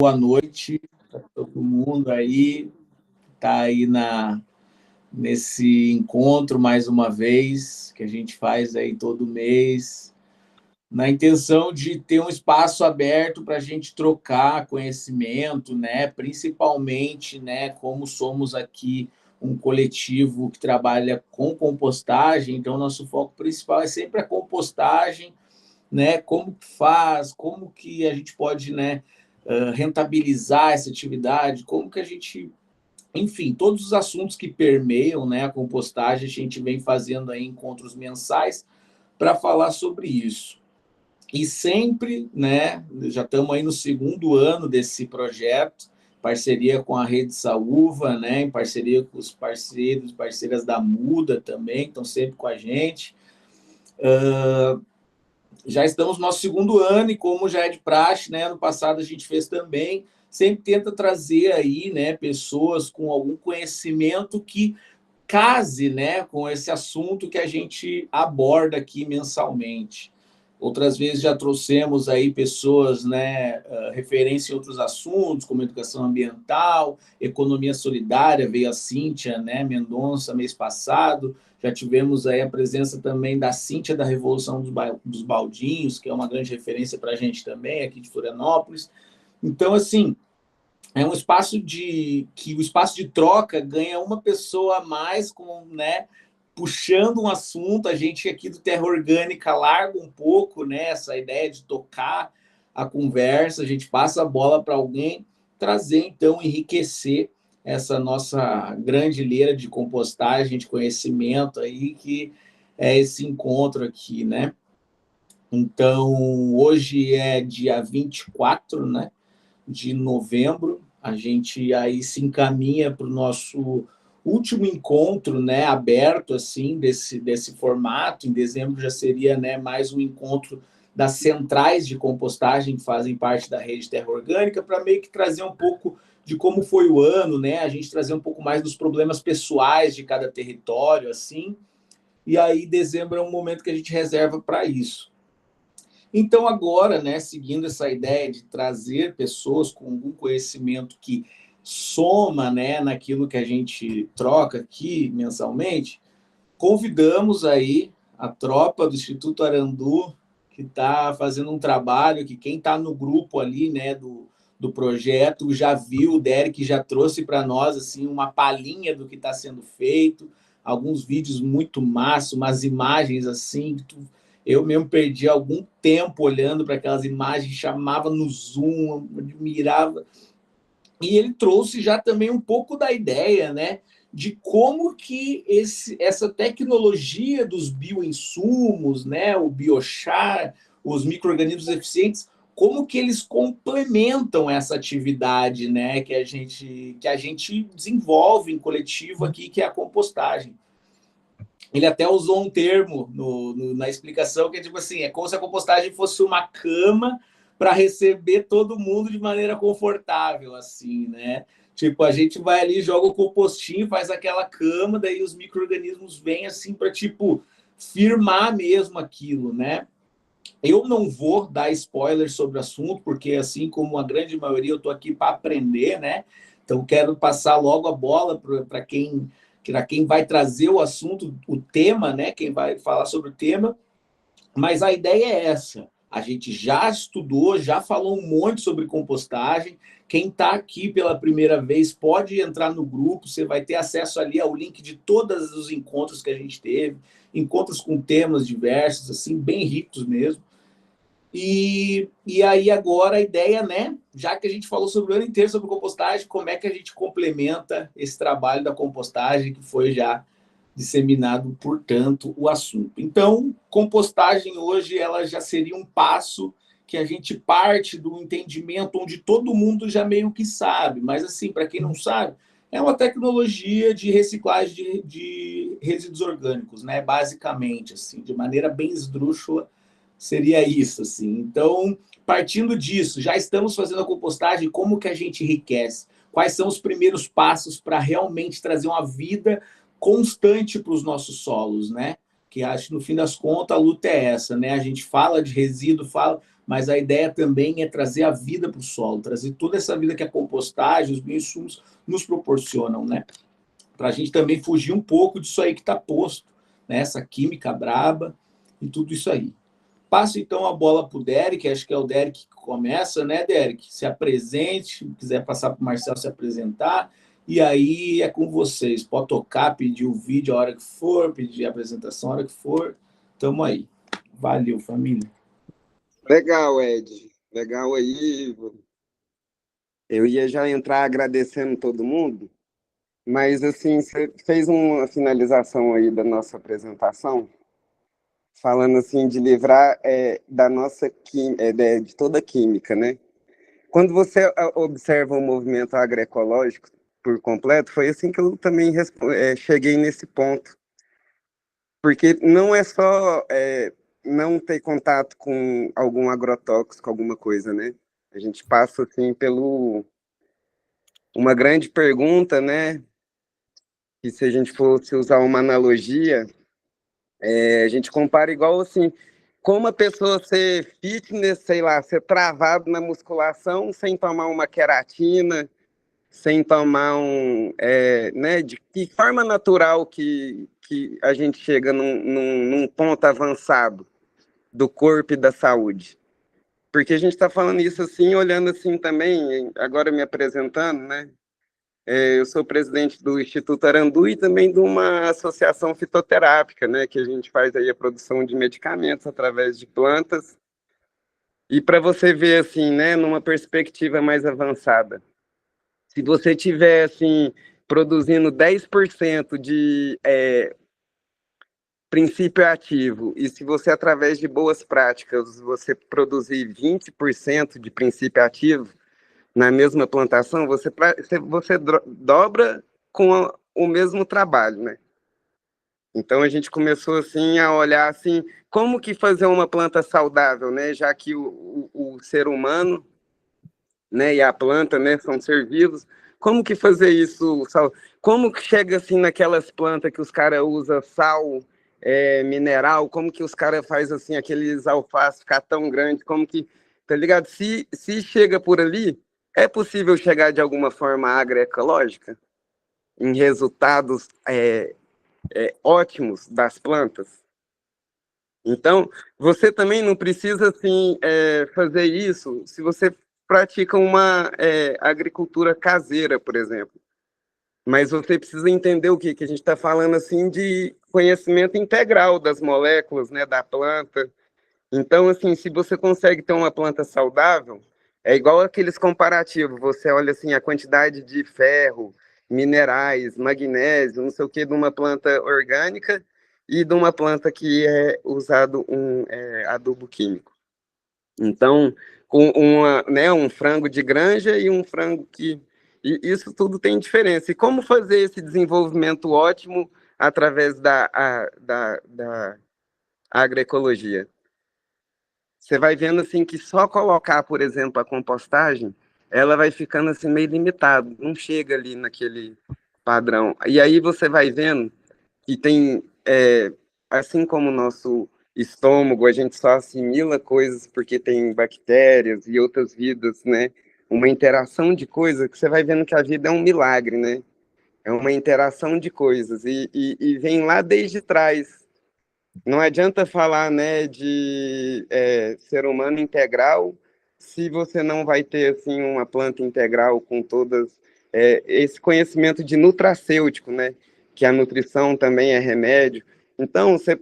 Boa noite para todo mundo aí, está aí nesse encontro mais uma vez, que a gente faz aí todo mês, na intenção de ter um espaço aberto para a gente trocar conhecimento, né? Principalmente, né, como somos aqui um coletivo que trabalha com compostagem, então nosso foco principal é sempre a compostagem, né? Como que faz, como que a gente pode, né, rentabilizar essa atividade, como que a gente, enfim, todos os assuntos que permeiam, né, a compostagem, a gente vem fazendo aí encontros mensais para falar sobre isso. E sempre, né, já estamos aí no segundo ano desse projeto, parceria com a Rede Saúva, né, em parceria com os parceiros, parceiras da Muda também, estão sempre com a gente. Já estamos no nosso segundo ano e como já é de praxe, né, ano passado a gente fez também, sempre tenta trazer aí, né, pessoas com algum conhecimento que case, né, com esse assunto que a gente aborda aqui mensalmente. Outras vezes já trouxemos aí pessoas, né, referência em outros assuntos, como educação ambiental, economia solidária, veio a Cíntia, né, Mendonça, mês passado. Já tivemos aí a presença também da Cíntia da Revolução dos Baldinhos, que é uma grande referência para a gente também, aqui de Florianópolis. Então, assim, é um espaço que o espaço de troca ganha uma pessoa a mais com, né, puxando um assunto. A gente aqui do Terra Orgânica larga um pouco, né, essa ideia de tocar a conversa, a gente passa a bola para alguém trazer, então, enriquecer essa nossa grande leira de compostagem, de conhecimento aí, que é esse encontro aqui, né? Então, hoje é dia 24, né, de novembro, a gente aí se encaminha para o nosso último encontro, né, aberto assim desse formato. Em dezembro já seria, né, mais um encontro das centrais de compostagem que fazem parte da rede Terra Orgânica, para meio que trazer um pouco de como foi o ano, né, a gente trazer um pouco mais dos problemas pessoais de cada território, assim. E aí dezembro é um momento que a gente reserva para isso. Então, agora, né, seguindo essa ideia de trazer pessoas com algum conhecimento que soma, né, naquilo que a gente troca aqui mensalmente, convidamos aí a tropa do Instituto Arandu, que está fazendo um trabalho que quem está no grupo ali, né, do projeto já viu, o Derek já trouxe para nós assim uma palhinha do que está sendo feito, alguns vídeos muito massa, umas imagens assim, eu mesmo perdi algum tempo olhando para aquelas imagens, chamava no zoom, admirava. E ele trouxe já também um pouco da ideia, né, de como que essa tecnologia dos bioinsumos, né, o biochar, os micro-organismos eficientes, como que eles complementam essa atividade, né, que a gente desenvolve em coletivo aqui, que é a compostagem. Ele até usou um termo na explicação que é tipo assim, é como se a compostagem fosse uma cama para receber todo mundo de maneira confortável, assim, né? Tipo, a gente vai ali, joga o compostinho, faz aquela cama, daí os micro-organismos vêm assim para, tipo, firmar mesmo aquilo, né? Eu não vou dar spoiler sobre o assunto, porque assim como a grande maioria, eu estou aqui para aprender, né? Então, quero passar logo a bola para quem vai trazer o assunto, o tema, né? Quem vai falar sobre o tema. Mas a ideia é essa. A gente já estudou, já falou um monte sobre compostagem. Quem está aqui pela primeira vez pode entrar no grupo, você vai ter acesso ali ao link de todos os encontros que a gente teve, encontros com temas diversos, assim, bem ricos mesmo. E aí agora a ideia, né, já que a gente falou sobre o ano inteiro sobre compostagem, como é que a gente complementa esse trabalho da compostagem que foi já disseminado, portanto, o assunto. Então, compostagem hoje ela já seria um passo que a gente parte do entendimento onde todo mundo já meio que sabe, mas assim, para quem não sabe, é uma tecnologia de reciclagem de resíduos orgânicos, né, basicamente, assim, de maneira bem esdrúxula, seria isso, assim. Então, partindo disso, já estamos fazendo a compostagem, como que a gente enriquece? Quais são os primeiros passos para realmente trazer uma vida constante para os nossos solos, né? Que acho que no fim das contas a luta é essa, né? A gente fala de resíduo, fala, mas a ideia também é trazer a vida para o solo, trazer toda essa vida que a compostagem, os bioinsumos nos proporcionam, né? Para a gente também fugir um pouco disso aí que está posto, né? Essa química braba e tudo isso aí. Passo então a bola para o Derek, acho que é o Derek que começa, né, Derek? Se apresente, se quiser passar para o Marcel se apresentar, e aí é com vocês. Pode tocar, pedir o vídeo a hora que for, pedir a apresentação a hora que for. Tamo aí. Valeu, família. Legal, Ed. Legal aí. Eu ia já entrar agradecendo todo mundo, mas assim, você fez uma finalização aí da nossa apresentação, falando assim de livrar da nossa de toda a química, né? Quando você observa o movimento agroecológico por completo, foi assim que eu também cheguei nesse ponto, porque não é só não ter contato com algum agrotóxico, alguma coisa, né? A gente passa assim pelo uma grande pergunta, né? Que se a gente fosse usar uma analogia, a gente compara igual assim, como a pessoa ser fitness, sei lá, ser travado na musculação sem tomar uma queratina, sem tomar né, de que forma natural que a gente chega num ponto avançado do corpo e da saúde. Porque a gente está falando isso assim, olhando assim também, agora me apresentando, né? Eu sou presidente do Instituto Arandu e também de uma associação fitoterápica, né, que a gente faz aí a produção de medicamentos através de plantas. E para você ver assim, né, numa perspectiva mais avançada, se você tiver assim produzindo 10% de princípio ativo e se você através de boas práticas você produzir 20% de princípio ativo na mesma plantação, você dobra com o mesmo trabalho, né? Então a gente começou assim a olhar assim como que fazer uma planta saudável, né? Já que o ser humano, né, e a planta, né, são ser vivos. Como que fazer isso? Como que chega assim naquelas plantas que os caras usam sal mineral? Como que os caras faz assim aqueles alfaces ficar tão grande? Como que, tá ligado? Se chega por ali, é possível chegar de alguma forma agroecológica em resultados ótimos das plantas? Então, você também não precisa assim fazer isso se você pratica uma agricultura caseira, por exemplo. Mas você precisa entender o que a gente está falando assim de conhecimento integral das moléculas, né, da planta. Então, assim, se você consegue ter uma planta saudável, é igual aqueles comparativos. Você olha assim a quantidade de ferro, minerais, magnésio, não sei o que, de uma planta orgânica e de uma planta que é usado um adubo químico. Então, com um frango de granja e um frango que... E isso tudo tem diferença. E como fazer esse desenvolvimento ótimo através da agroecologia? Você vai vendo assim que só colocar, por exemplo, a compostagem, ela vai ficando assim meio limitado, não chega ali naquele padrão. E aí você vai vendo que tem, assim como o nosso estômago, a gente só assimila coisas porque tem bactérias e outras vidas, né? Uma interação de coisas que você vai vendo que a vida é um milagre, né? É uma interação de coisas e vem lá desde trás. Não adianta falar, né, de ser humano integral se você não vai ter assim uma planta integral com todas esse conhecimento de nutracêutico, né, que a nutrição também é remédio. Então você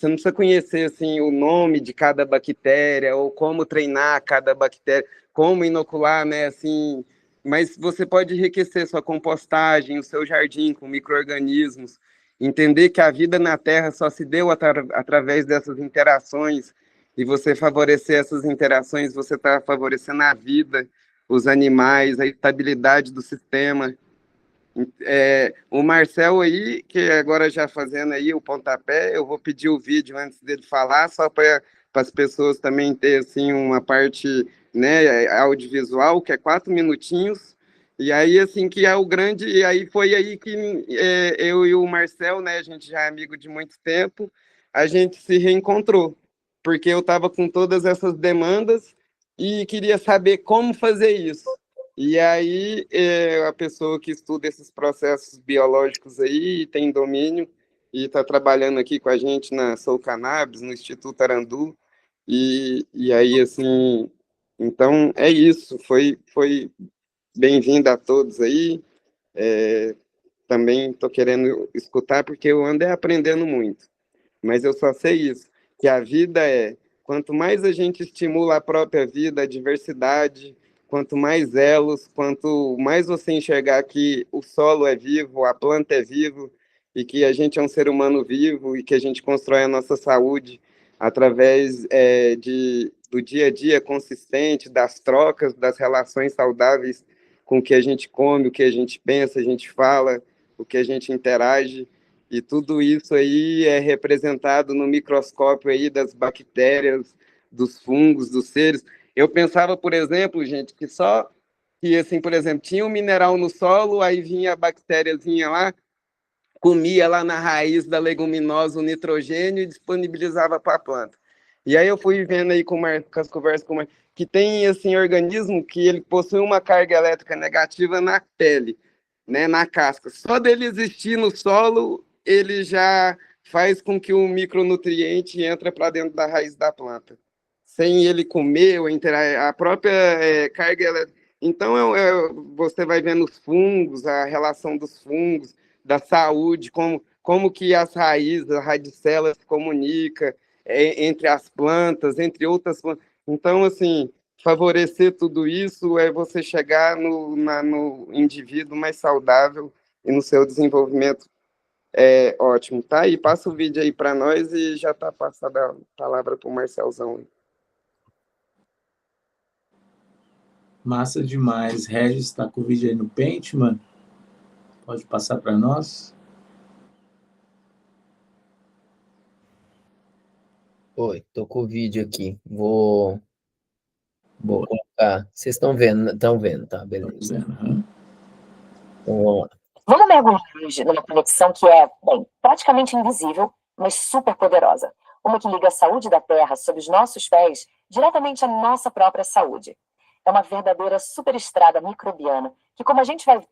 não precisa conhecer assim o nome de cada bactéria ou como treinar cada bactéria, como inocular, né, assim, mas você pode enriquecer sua compostagem, o seu jardim com micro-organismos, entender que a vida na Terra só se deu através dessas interações, e você favorecer essas interações, você está favorecendo a vida, os animais, a estabilidade do sistema. O Marcel aí, que agora já fazendo aí o pontapé, eu vou pedir o vídeo antes dele falar, só para as pessoas também ter assim, uma parte, né, audiovisual, que é 4 minutinhos, e aí assim que é o grande, e aí foi aí que eu e o Marcel, né, a gente já é amigo de muito tempo, a gente se reencontrou. porque eu estava com todas essas demandas e queria saber como fazer isso. E aí, a pessoa que estuda esses processos biológicos aí, tem domínio, e está trabalhando aqui com a gente na Soul Cannabis, no Instituto Arandu, e aí, assim, então é isso, foi bem-vindo a todos aí, também estou querendo escutar, porque eu ando aprendendo muito, mas eu só sei isso, que a vida quanto mais a gente estimula a própria vida, a diversidade, quanto mais elos, quanto mais você enxergar que o solo é vivo, a planta é vivo, e que a gente é um ser humano vivo, e que a gente constrói a nossa saúde através do dia a dia consistente, das trocas, das relações saudáveis com o que a gente come, o que a gente pensa, a gente fala, o que a gente interage, e tudo isso aí é representado no microscópio aí das bactérias, dos fungos, dos seres. Eu pensava, por exemplo, gente, que assim, por exemplo, tinha um mineral no solo, aí vinha a bactériazinha lá, comia lá na raiz da leguminosa o nitrogênio e disponibilizava para a planta. E aí eu fui vendo aí com as conversas com que tem assim organismo que ele possui uma carga elétrica negativa na pele, né, na casca. Só dele existir no solo, ele já faz com que o micronutriente entre para dentro da raiz da planta. Sem ele comer ou a própria carga elétrica. Então, você vai vendo os fungos, a relação dos fungos, da saúde, como que as raízes, a radicela se comunica entre as plantas, entre outras plantas. Então, assim, favorecer tudo isso é você chegar no indivíduo mais saudável e no seu desenvolvimento ótimo, tá? E passa o vídeo aí para nós e já tá passada a palavra para o Marcelzão. Massa demais. Regis está com o vídeo aí no Paint, mano. Pode passar para nós? Oi, tô com o vídeo aqui. Vou colocar. Vocês estão vendo, tá? Beleza. Uhum. Então vamos lá. Vamos mergulhar hoje numa conexão que é, bem, praticamente invisível, mas super poderosa. Uma que liga a saúde da Terra sob os nossos pés diretamente à nossa própria saúde. É uma verdadeira superestrada microbiana que, como a gente vai...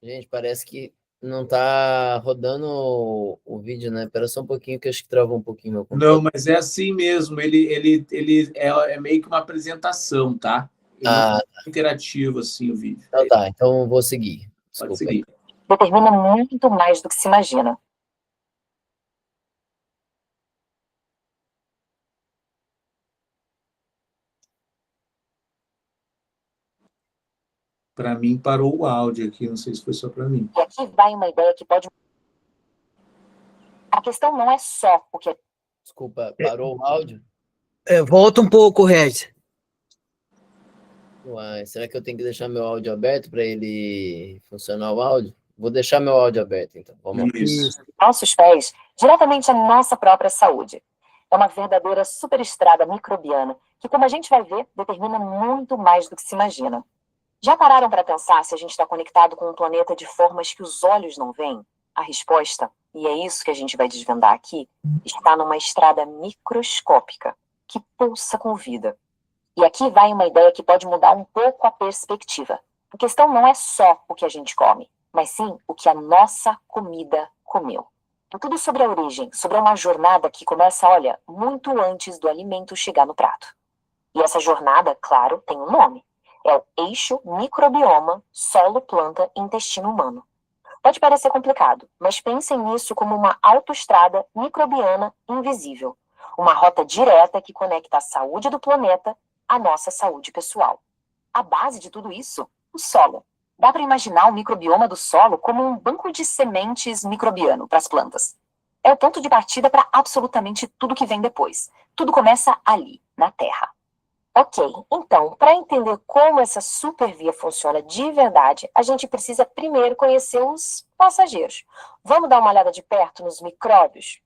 Gente, parece que não tá rodando o vídeo, né? Espera só um pouquinho que eu acho que travou um pouquinho meu computador. Não, mas é assim mesmo. Ele é meio que uma apresentação, tá? Ele não é interativo assim o vídeo. Então tá, então eu vou seguir. Desculpa. Pode seguir. Determina muito mais do que se imagina. Para mim, parou o áudio aqui. Não sei se foi só para mim. E aqui vai uma ideia que pode... A questão não é só o que... Desculpa, parou o áudio? Volta um pouco, Regis. Uai, será que eu tenho que deixar meu áudio aberto para ele funcionar o áudio? Vou deixar meu áudio aberto, então. Vamos lá. Isso. Nossos pés diretamente à nossa própria saúde. É uma verdadeira superestrada microbiana que, como a gente vai ver, determina muito mais do que se imagina. Já pararam para pensar se a gente está conectado com um planeta de formas que os olhos não veem? A resposta, e é isso que a gente vai desvendar aqui, está numa estrada microscópica que pulsa com vida. E aqui vai uma ideia que pode mudar um pouco a perspectiva. A questão não é só o que a gente come, mas sim o que a nossa comida comeu. É tudo sobre a origem, sobre uma jornada que começa, olha, muito antes do alimento chegar no prato. E essa jornada, claro, tem um nome. É o eixo microbioma solo-planta-intestino humano. Pode parecer complicado, mas pensem nisso como uma autoestrada microbiana invisível. Uma rota direta que conecta a saúde do planeta à nossa saúde pessoal. A base de tudo isso, o solo. Dá para imaginar o microbioma do solo como um banco de sementes microbiano para as plantas. É o ponto de partida para absolutamente tudo que vem depois. Tudo começa ali, na Terra. Ok, então, para entender como essa supervia funciona de verdade, a gente precisa primeiro conhecer os passageiros. Vamos dar uma olhada de perto nos micróbios?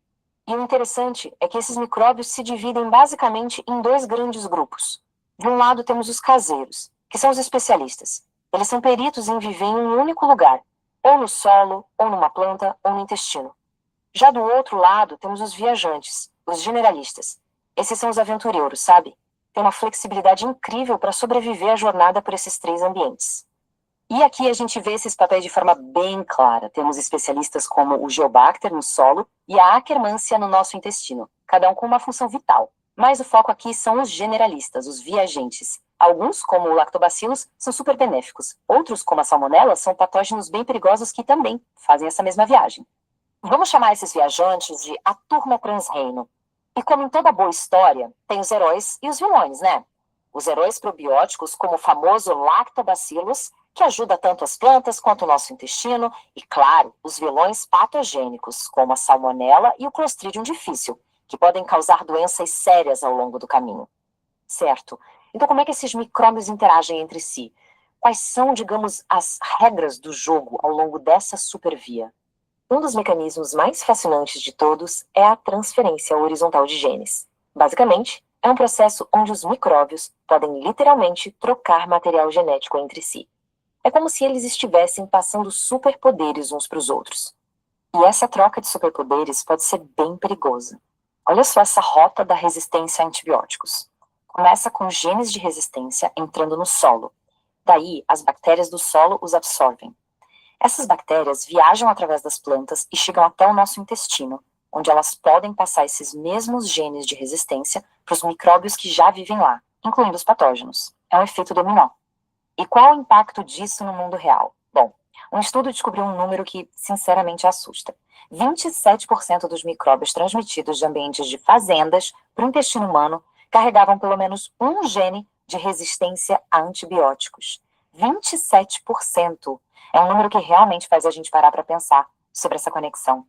E o interessante é que esses micróbios se dividem basicamente em dois grandes grupos. De um lado temos os caseiros, que são os especialistas. Eles são peritos em viver em um único lugar, ou no solo, ou numa planta, ou no intestino. Já do outro lado temos os viajantes, os generalistas. Esses são os aventureiros, sabe? Tem uma flexibilidade incrível para sobreviver à jornada por esses 3 ambientes. E aqui a gente vê esses papéis de forma bem clara. Temos especialistas como o Geobacter no solo e a Akkermansia no nosso intestino, cada um com uma função vital. Mas o foco aqui são os generalistas, os viajantes. Alguns, como o Lactobacillus, são super benéficos. Outros, como a Salmonella, são patógenos bem perigosos que também fazem essa mesma viagem. Vamos chamar esses viajantes de a turma transreino. E como em toda boa história, tem os heróis e os vilões, né? Os heróis probióticos, como o famoso Lactobacillus, que ajuda tanto as plantas quanto o nosso intestino, e, claro, os vilões patogênicos, como a Salmonella e o Clostridium difficile, que podem causar doenças sérias ao longo do caminho. Certo. Então, como é que esses micróbios interagem entre si? Quais são, digamos, as regras do jogo ao longo dessa supervia? Um dos mecanismos mais fascinantes de todos é a transferência horizontal de genes. Basicamente, é um processo onde os micróbios podem literalmente trocar material genético entre si. É como se eles estivessem passando superpoderes uns para os outros. E essa troca de superpoderes pode ser bem perigosa. Olha só essa rota da resistência a antibióticos. Começa com genes de resistência entrando no solo. Daí, as bactérias do solo os absorvem. Essas bactérias viajam através das plantas e chegam até o nosso intestino, onde elas podem passar esses mesmos genes de resistência para os micróbios que já vivem lá, incluindo os patógenos. É um efeito dominó. E qual o impacto disso no mundo real? Bom, um estudo descobriu um número que, sinceramente, assusta. 27% dos micróbios transmitidos de ambientes de fazendas para o intestino humano carregavam pelo menos um gene de resistência a antibióticos. 27%. É um número que realmente faz a gente parar para pensar sobre essa conexão.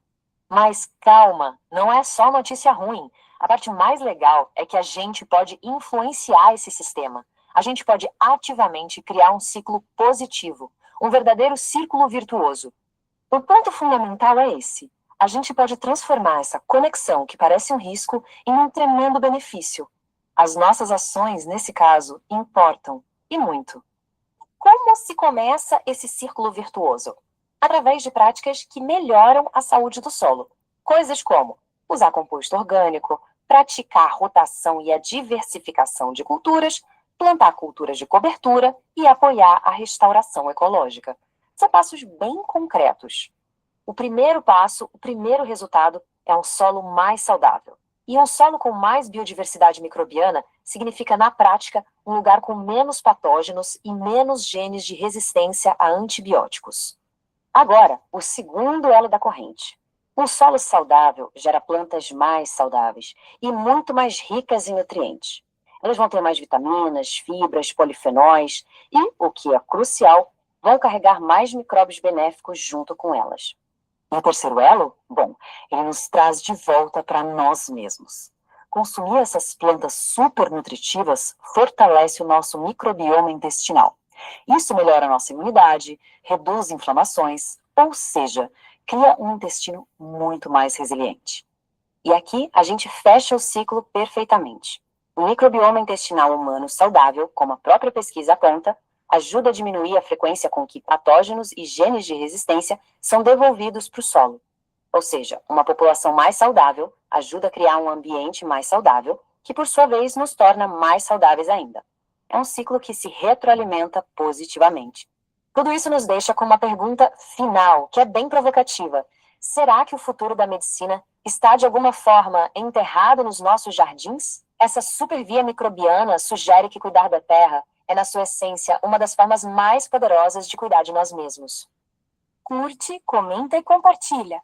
Mas calma, não é só notícia ruim. A parte mais legal é que a gente pode influenciar esse sistema. A gente pode ativamente criar um ciclo positivo, um verdadeiro círculo virtuoso. O ponto fundamental é esse. A gente pode transformar essa conexão que parece um risco em um tremendo benefício. As nossas ações, nesse caso, importam, e muito. Como se começa esse círculo virtuoso? Através de práticas que melhoram a saúde do solo. Coisas como usar composto orgânico, praticar a rotação e a diversificação de culturas, plantar culturas de cobertura e apoiar a restauração ecológica. São passos bem concretos. O primeiro passo, o primeiro resultado, é um solo mais saudável. E um solo com mais biodiversidade microbiana significa, na prática, um lugar com menos patógenos e menos genes de resistência a antibióticos. Agora, o segundo elo da corrente. Um solo saudável gera plantas mais saudáveis e muito mais ricas em nutrientes. Elas vão ter mais vitaminas, fibras, polifenóis e, o que é crucial, vão carregar mais micróbios benéficos junto com elas. E o terceiro elo? Bom, ele nos traz de volta para nós mesmos. Consumir essas plantas super nutritivas fortalece o nosso microbioma intestinal. Isso melhora a nossa imunidade, reduz inflamações, ou seja, cria um intestino muito mais resiliente. E aqui a gente fecha o ciclo perfeitamente. O microbioma intestinal humano saudável, como a própria pesquisa aponta, ajuda a diminuir a frequência com que patógenos e genes de resistência são devolvidos para o solo. Ou seja, uma população mais saudável ajuda a criar um ambiente mais saudável, que por sua vez nos torna mais saudáveis ainda. É um ciclo que se retroalimenta positivamente. Tudo isso nos deixa com uma pergunta final, que é bem provocativa. Será que o futuro da medicina está de alguma forma enterrado nos nossos jardins? Essa supervia microbiana sugere que cuidar da terra é, na sua essência, uma das formas mais poderosas de cuidar de nós mesmos. Curte, comenta e compartilha.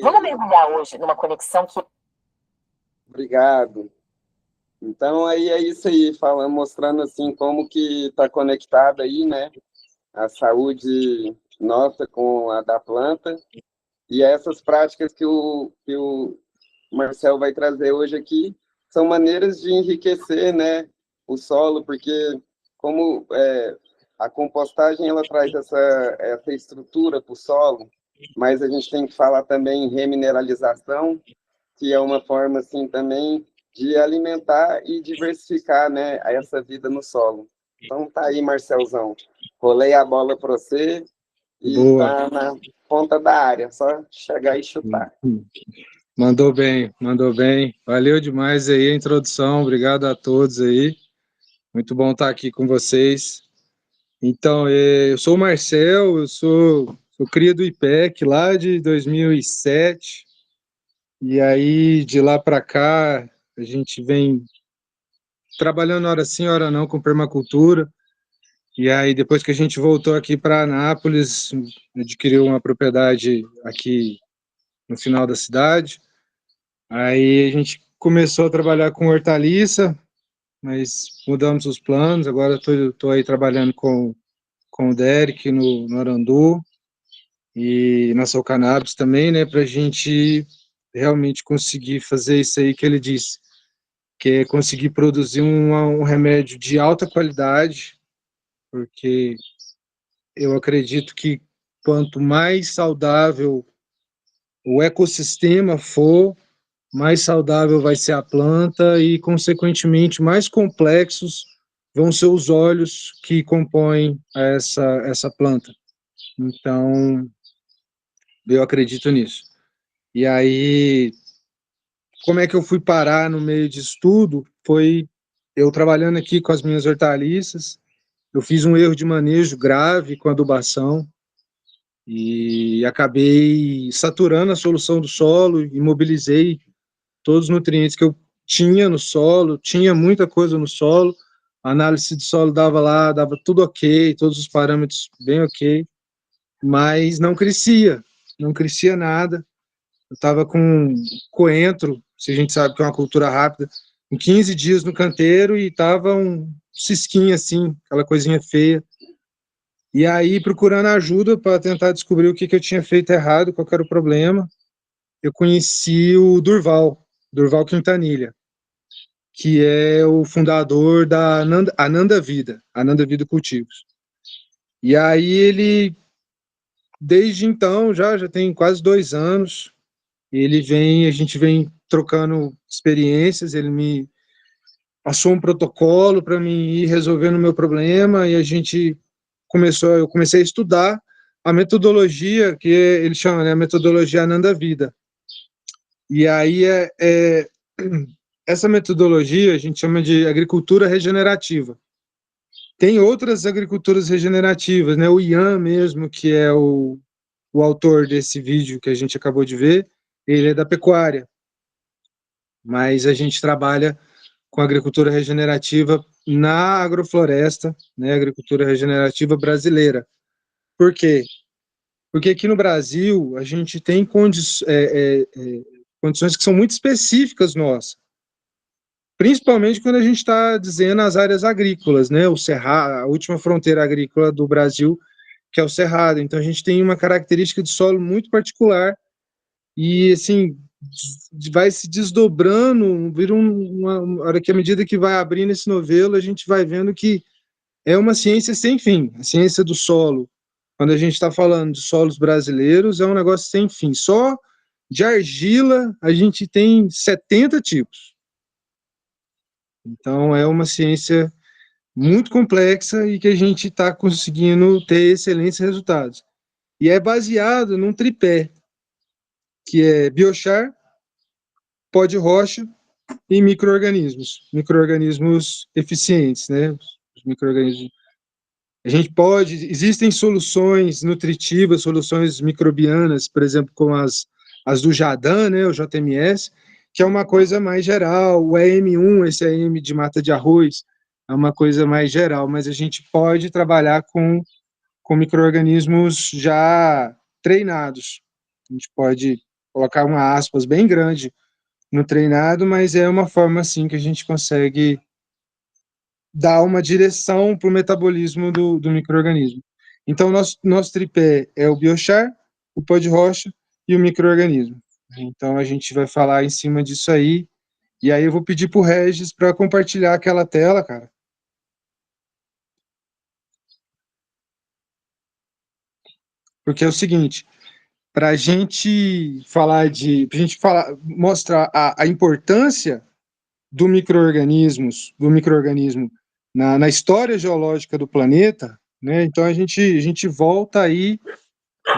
Vamos mergulhar hoje numa conexão que... Obrigado. Então, aí é isso aí, falando, mostrando assim como que está conectada aí, né, a saúde nossa com a da planta, e essas práticas que o Marcel vai trazer hoje aqui são maneiras de enriquecer, né, o solo, porque como a compostagem ela traz essa estrutura para o solo, mas a gente tem que falar também em remineralização, que é uma forma assim também de alimentar e diversificar, né, essa vida no solo. Então tá aí, Marcelzão. Rolei a bola para você e Boa. tá na ponta da área, só chegar e chutar. Mandou bem, mandou bem. Valeu demais aí a introdução, obrigado a todos aí. Muito bom estar aqui com vocês. Então, eu sou o Marcel, eu sou cria do IPEC lá de 2007. E aí, de lá para cá, a gente vem trabalhando hora sim, hora não com permacultura. E aí, depois que a gente voltou aqui para Anápolis, adquiriu uma propriedade aqui no final da cidade. Aí a gente começou a trabalhar com hortaliça, mas mudamos os planos. Agora estou aí trabalhando com o Derek no Arandu e na Sal Cannabis também, né, para a gente realmente conseguir fazer isso aí que ele disse, que é conseguir produzir um remédio de alta qualidade, porque eu acredito que quanto mais saudável o ecossistema for, mais saudável vai ser a planta e, consequentemente, mais complexos vão ser os óleos que compõem essa planta. Então, eu acredito nisso. E aí, como é que eu fui parar no meio de estudo? Foi eu trabalhando aqui com as minhas hortaliças, eu fiz um erro de manejo grave com adubação e acabei saturando a solução do solo, imobilizei todos os nutrientes que eu tinha no solo, tinha muita coisa no solo, a análise de solo dava tudo ok, todos os parâmetros bem ok, mas não crescia nada. Eu estava com coentro, se a gente sabe que é uma cultura rápida, em 15 dias no canteiro e estava um cisquinho assim, aquela coisinha feia. E aí, procurando ajuda para tentar descobrir o que eu tinha feito errado, qual era o problema, eu conheci o Durval Quintanilha, que é o fundador da Ananda Vida Cultivos. E aí ele, desde então, já tem quase 2 anos, a gente vem trocando experiências, ele me passou um protocolo para mim ir resolvendo o meu problema, e eu comecei a estudar a metodologia que ele chama, né, a metodologia Ananda Vida. E aí essa metodologia a gente chama de agricultura regenerativa. Tem outras agriculturas regenerativas, né? O Ian mesmo, que é o autor desse vídeo que a gente acabou de ver, ele é da pecuária. Mas a gente trabalha com agricultura regenerativa na agrofloresta, né? Agricultura regenerativa brasileira. Por quê? Porque aqui no Brasil a gente tem condições que são muito específicas nossas. Principalmente quando a gente está dizendo as áreas agrícolas, né? O Cerrado, a última fronteira agrícola do Brasil, que é o Cerrado. Então a gente tem uma característica de solo muito particular e assim vai se desdobrando, vira uma hora que à medida que vai abrindo esse novelo, a gente vai vendo que é uma ciência sem fim, a ciência do solo. Quando a gente está falando de solos brasileiros, é um negócio sem fim. Só de argila a gente tem 70 tipos. Então, é uma ciência muito complexa e que a gente está conseguindo ter excelentes resultados. E é baseado num tripé, que é biochar, pó de rocha e micro-organismos eficientes, né? Os micro-organismos. Existem soluções nutritivas, soluções microbianas, por exemplo, como as do Jadan, né, o JMS, que é uma coisa mais geral, o EM1, esse EM de mata de arroz, é uma coisa mais geral, mas a gente pode trabalhar com micro-organismos já treinados. A gente pode colocar uma aspas bem grande no treinado, mas é uma forma, assim, que a gente consegue dar uma direção para o metabolismo do micro-organismo. Então, nosso tripé é o biochar, o pó de rocha e o micro-organismo. Então, a gente vai falar em cima disso aí, e aí eu vou pedir para o Regis para compartilhar aquela tela, cara. Porque é o seguinte, para a gente mostrar a importância do micro-organismo na história geológica do planeta, né? Então a gente volta aí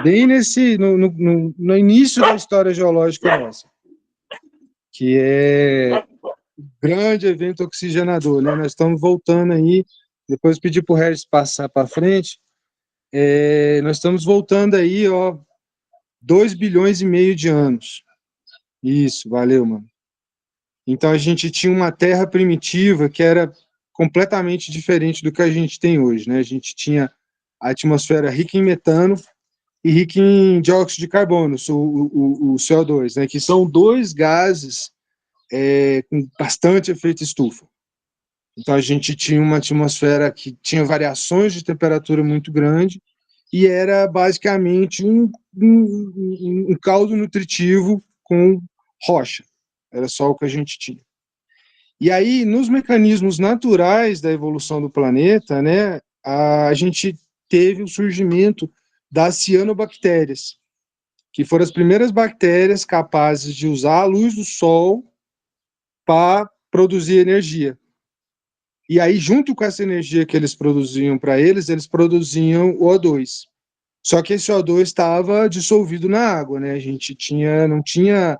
bem no início da história geológica nossa. que é o grande evento oxigenador, né? Nós estamos voltando aí, depois pedir para o Regis passar para frente, nós estamos voltando aí, ó, 2 bilhões e meio de anos. Isso, valeu, mano. Então a gente tinha uma Terra primitiva que era completamente diferente do que a gente tem hoje, né? A gente tinha a atmosfera rica em metano e rica em dióxido de carbono, o CO2, né? Que são dois gases com bastante efeito estufa. Então a gente tinha uma atmosfera que tinha variações de temperatura muito grande e era basicamente um caldo nutritivo com rocha. Era só o que a gente tinha. E aí, nos mecanismos naturais da evolução do planeta, né, a gente teve o surgimento das cianobactérias, que foram as primeiras bactérias capazes de usar a luz do sol para produzir energia. E aí, junto com essa energia que eles produziam para eles produziam o O2. Só que esse O2 estava dissolvido na água, né? A gente não tinha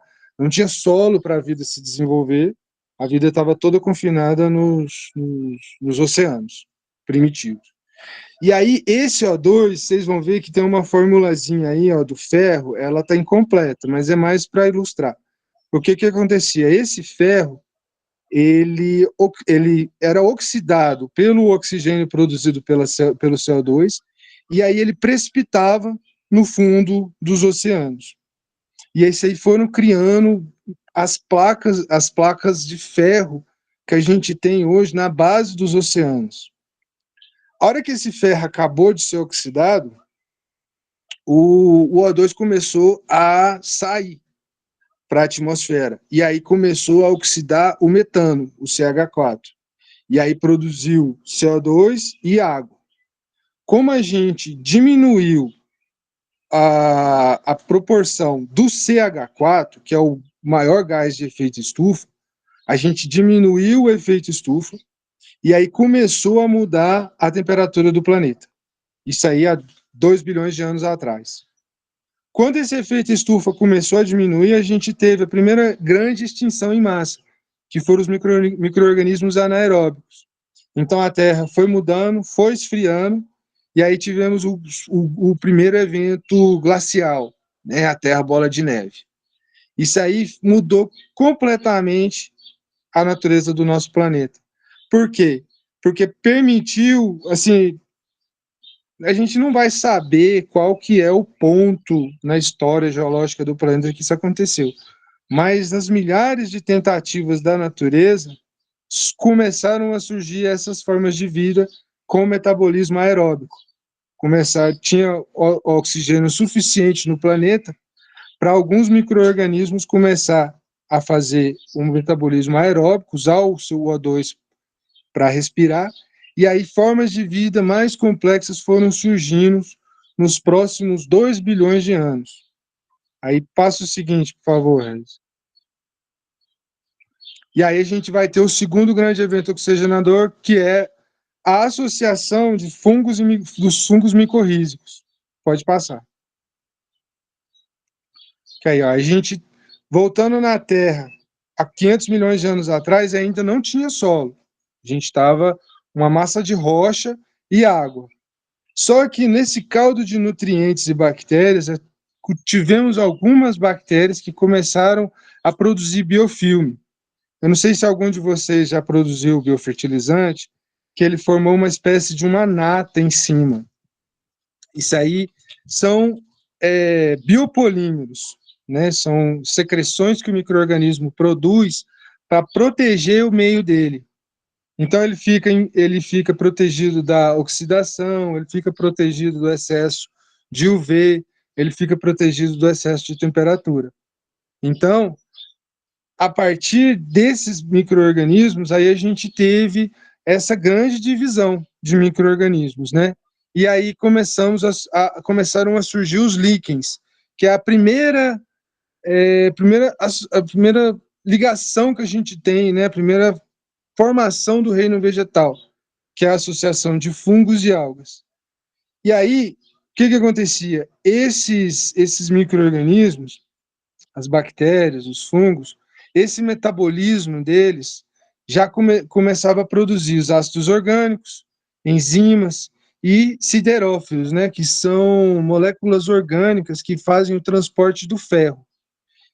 solo para a vida se desenvolver. A vida estava toda confinada nos oceanos primitivos. E aí, esse O2, vocês vão ver que tem uma formulazinha aí, ó, do ferro, ela está incompleta, mas é mais para ilustrar. O que acontecia? Esse ferro, ele era oxidado pelo oxigênio produzido pelo CO2, e aí ele precipitava no fundo dos oceanos. E aí foram criando as placas de ferro que a gente tem hoje na base dos oceanos. A hora que esse ferro acabou de ser oxidado, o O2 começou a sair para a atmosfera. E aí começou a oxidar o metano, o CH4. E aí produziu CO2 e água. Como a gente diminuiu a proporção do CH4, que é o maior gás de efeito estufa, a gente diminuiu o efeito estufa e aí começou a mudar a temperatura do planeta. Isso aí há 2 bilhões de anos atrás. Quando esse efeito estufa começou a diminuir, a gente teve a primeira grande extinção em massa, que foram os micro-organismos anaeróbicos. Então a Terra foi mudando, foi esfriando, e aí tivemos o primeiro evento glacial, né, a Terra Bola de Neve. Isso aí mudou completamente a natureza do nosso planeta. Por quê? Porque permitiu, assim, a gente não vai saber qual que é o ponto na história geológica do planeta que isso aconteceu, mas nas milhares de tentativas da natureza, começaram a surgir essas formas de vida com metabolismo aeróbico. Tinha oxigênio suficiente no planeta para alguns micro-organismos começar a fazer um metabolismo aeróbico, usar o seu O2 para respirar, e aí formas de vida mais complexas foram surgindo nos próximos 2 bilhões de anos. Aí passa o seguinte, por favor, Regis. E aí a gente vai ter o segundo grande evento oxigenador, que é a associação de fungos dos fungos micorrízicos. Pode passar. Que aí, ó, a gente, voltando na Terra, há 500 milhões de anos atrás, ainda não tinha solo. A gente estava uma massa de rocha e água. Só que nesse caldo de nutrientes e bactérias, tivemos algumas bactérias que começaram a produzir biofilme. Eu não sei se algum de vocês já produziu biofertilizante, que ele formou uma espécie de uma nata em cima. Isso aí são biopolímeros, né? São secreções que o micro-organismo produz para proteger o meio dele. Então ele fica protegido da oxidação, ele fica protegido do excesso de UV, ele fica protegido do excesso de temperatura. Então, a partir desses micro-organismos, aí a gente teve essa grande divisão de micro-organismos, né? E aí começaram a surgir os líquens, que é a primeira ligação que a gente tem, né? A primeira formação do reino vegetal, que é a associação de fungos e algas. E aí, o que acontecia? Esses micro-organismos, as bactérias, os fungos, esse metabolismo deles já começava a produzir os ácidos orgânicos, enzimas e siderófilos, né, que são moléculas orgânicas que fazem o transporte do ferro.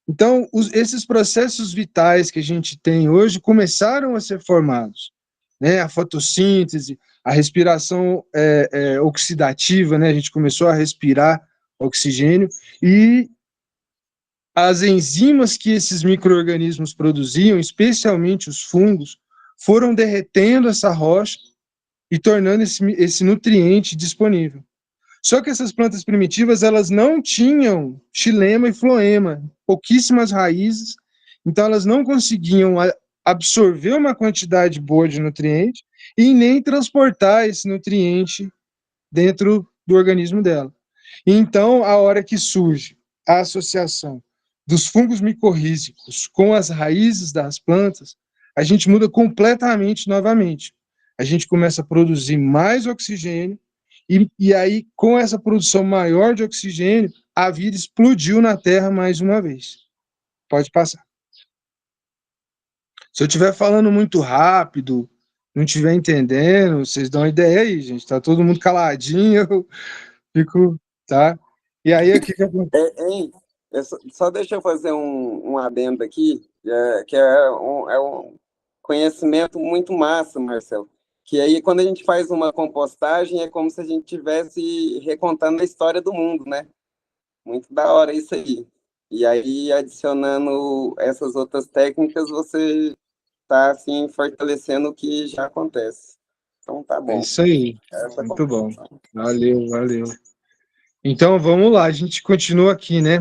Então, esses processos vitais que a gente tem hoje começaram a ser formados, né? A fotossíntese, a respiração oxidativa, né? A gente começou a respirar oxigênio e as enzimas que esses micro-organismos produziam, especialmente os fungos, foram derretendo essa rocha e tornando esse nutriente disponível. Só que essas plantas primitivas, elas não tinham xilema e floema, pouquíssimas raízes, então elas não conseguiam absorver uma quantidade boa de nutriente e nem transportar esse nutriente dentro do organismo dela. Então, a hora que surge a associação dos fungos micorrízicos com as raízes das plantas, a gente muda completamente novamente. A gente começa a produzir mais oxigênio, e aí, com essa produção maior de oxigênio, a vida explodiu na Terra mais uma vez. Pode passar. Se eu estiver falando muito rápido, não estiver entendendo, vocês dão uma ideia aí, gente. Tá todo mundo caladinho, eu fico, tá? E aí, o que Hein? Só deixa eu fazer um adendo aqui, que é um conhecimento muito massa, Marcelo. Que aí, quando a gente faz uma compostagem, é como se a gente estivesse recontando a história do mundo, né? Muito da hora isso aí. E aí, adicionando essas outras técnicas, você está, assim, fortalecendo o que já acontece. Então, tá É bom. isso aí. Essa Muito bom. comparação. Valeu, valeu. Então, vamos lá, a gente continua aqui, né?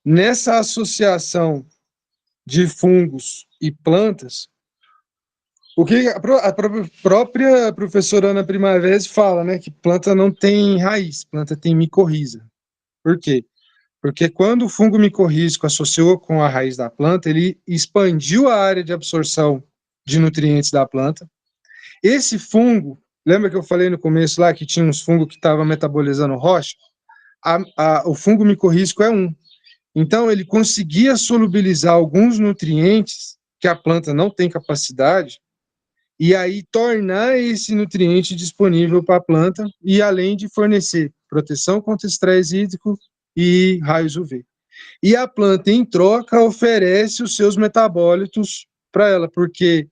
Nessa associação de fungos e plantas, o que a própria professora Ana Primavera fala, né? Que planta não tem raiz, planta tem micorriza. Por quê? Porque quando o fungo micorrízico associou com a raiz da planta, ele expandiu a área de absorção de nutrientes da planta. Esse fungo, lembra que eu falei no começo lá que tinha uns fungos que estavam metabolizando rocha? O fungo micorrízico é um. Então, ele conseguia solubilizar alguns nutrientes que a planta não tem capacidade, e aí tornar esse nutriente disponível para a planta, e além de fornecer proteção contra estresse hídrico e raios UV. E a planta, em troca, oferece os seus metabólitos para ela, porque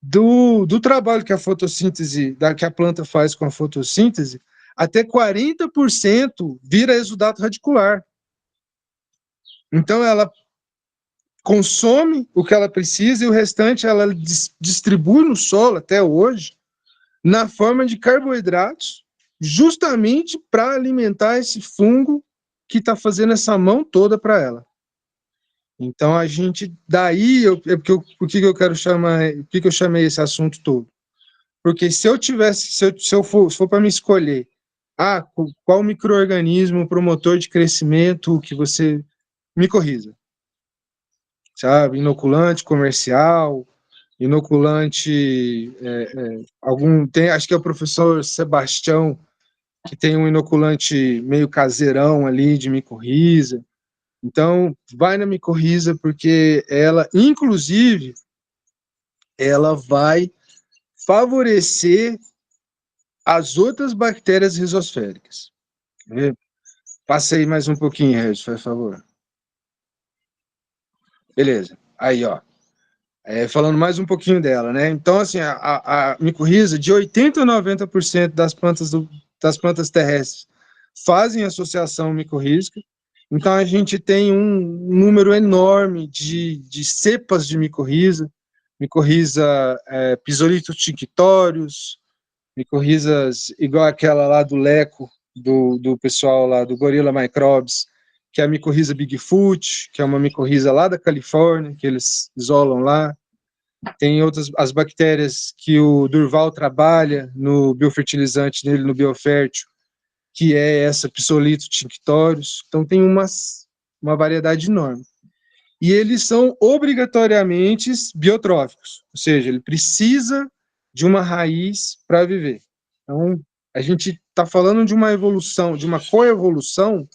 do trabalho que a fotossíntese, que a planta faz com a fotossíntese, até 40% vira exudato radicular. Então, ela consome o que ela precisa e o restante ela distribui no solo até hoje na forma de carboidratos, justamente para alimentar esse fungo que está fazendo essa mão toda para ela. Então a gente daí por que eu quero chamar, por que eu chamei esse assunto todo? Porque se eu for para me escolher, qual micro-organismo promotor de crescimento que você me corrija, sabe? Inoculante comercial, inoculante acho que é o professor Sebastião que tem um inoculante meio caseirão ali de micorriza. Então, vai na micorriza porque ela, inclusive, ela vai favorecer as outras bactérias rizosféricas. Passa aí mais um pouquinho, Regis, por favor. Beleza. Aí, ó. Falando mais um pouquinho dela, né? Então, assim, a micorriza, de 80% a 90% das plantas terrestres fazem associação micorrízica. Então, a gente tem um número enorme de cepas de micorriza Physolithos tinctorius, micorrizas igual aquela lá do Leco, do pessoal lá do Gorilla Microbes, que é a micorriza Bigfoot, que é uma micorriza lá da Califórnia, que eles isolam lá. Tem outras, as bactérias que o Durval trabalha no biofertilizante dele, no Biofértil, que é essa Physolithos tinctorius. Então tem uma variedade enorme. E eles são obrigatoriamente biotróficos, ou seja, ele precisa de uma raiz para viver. Então, a gente está falando de uma evolução, de uma coevolução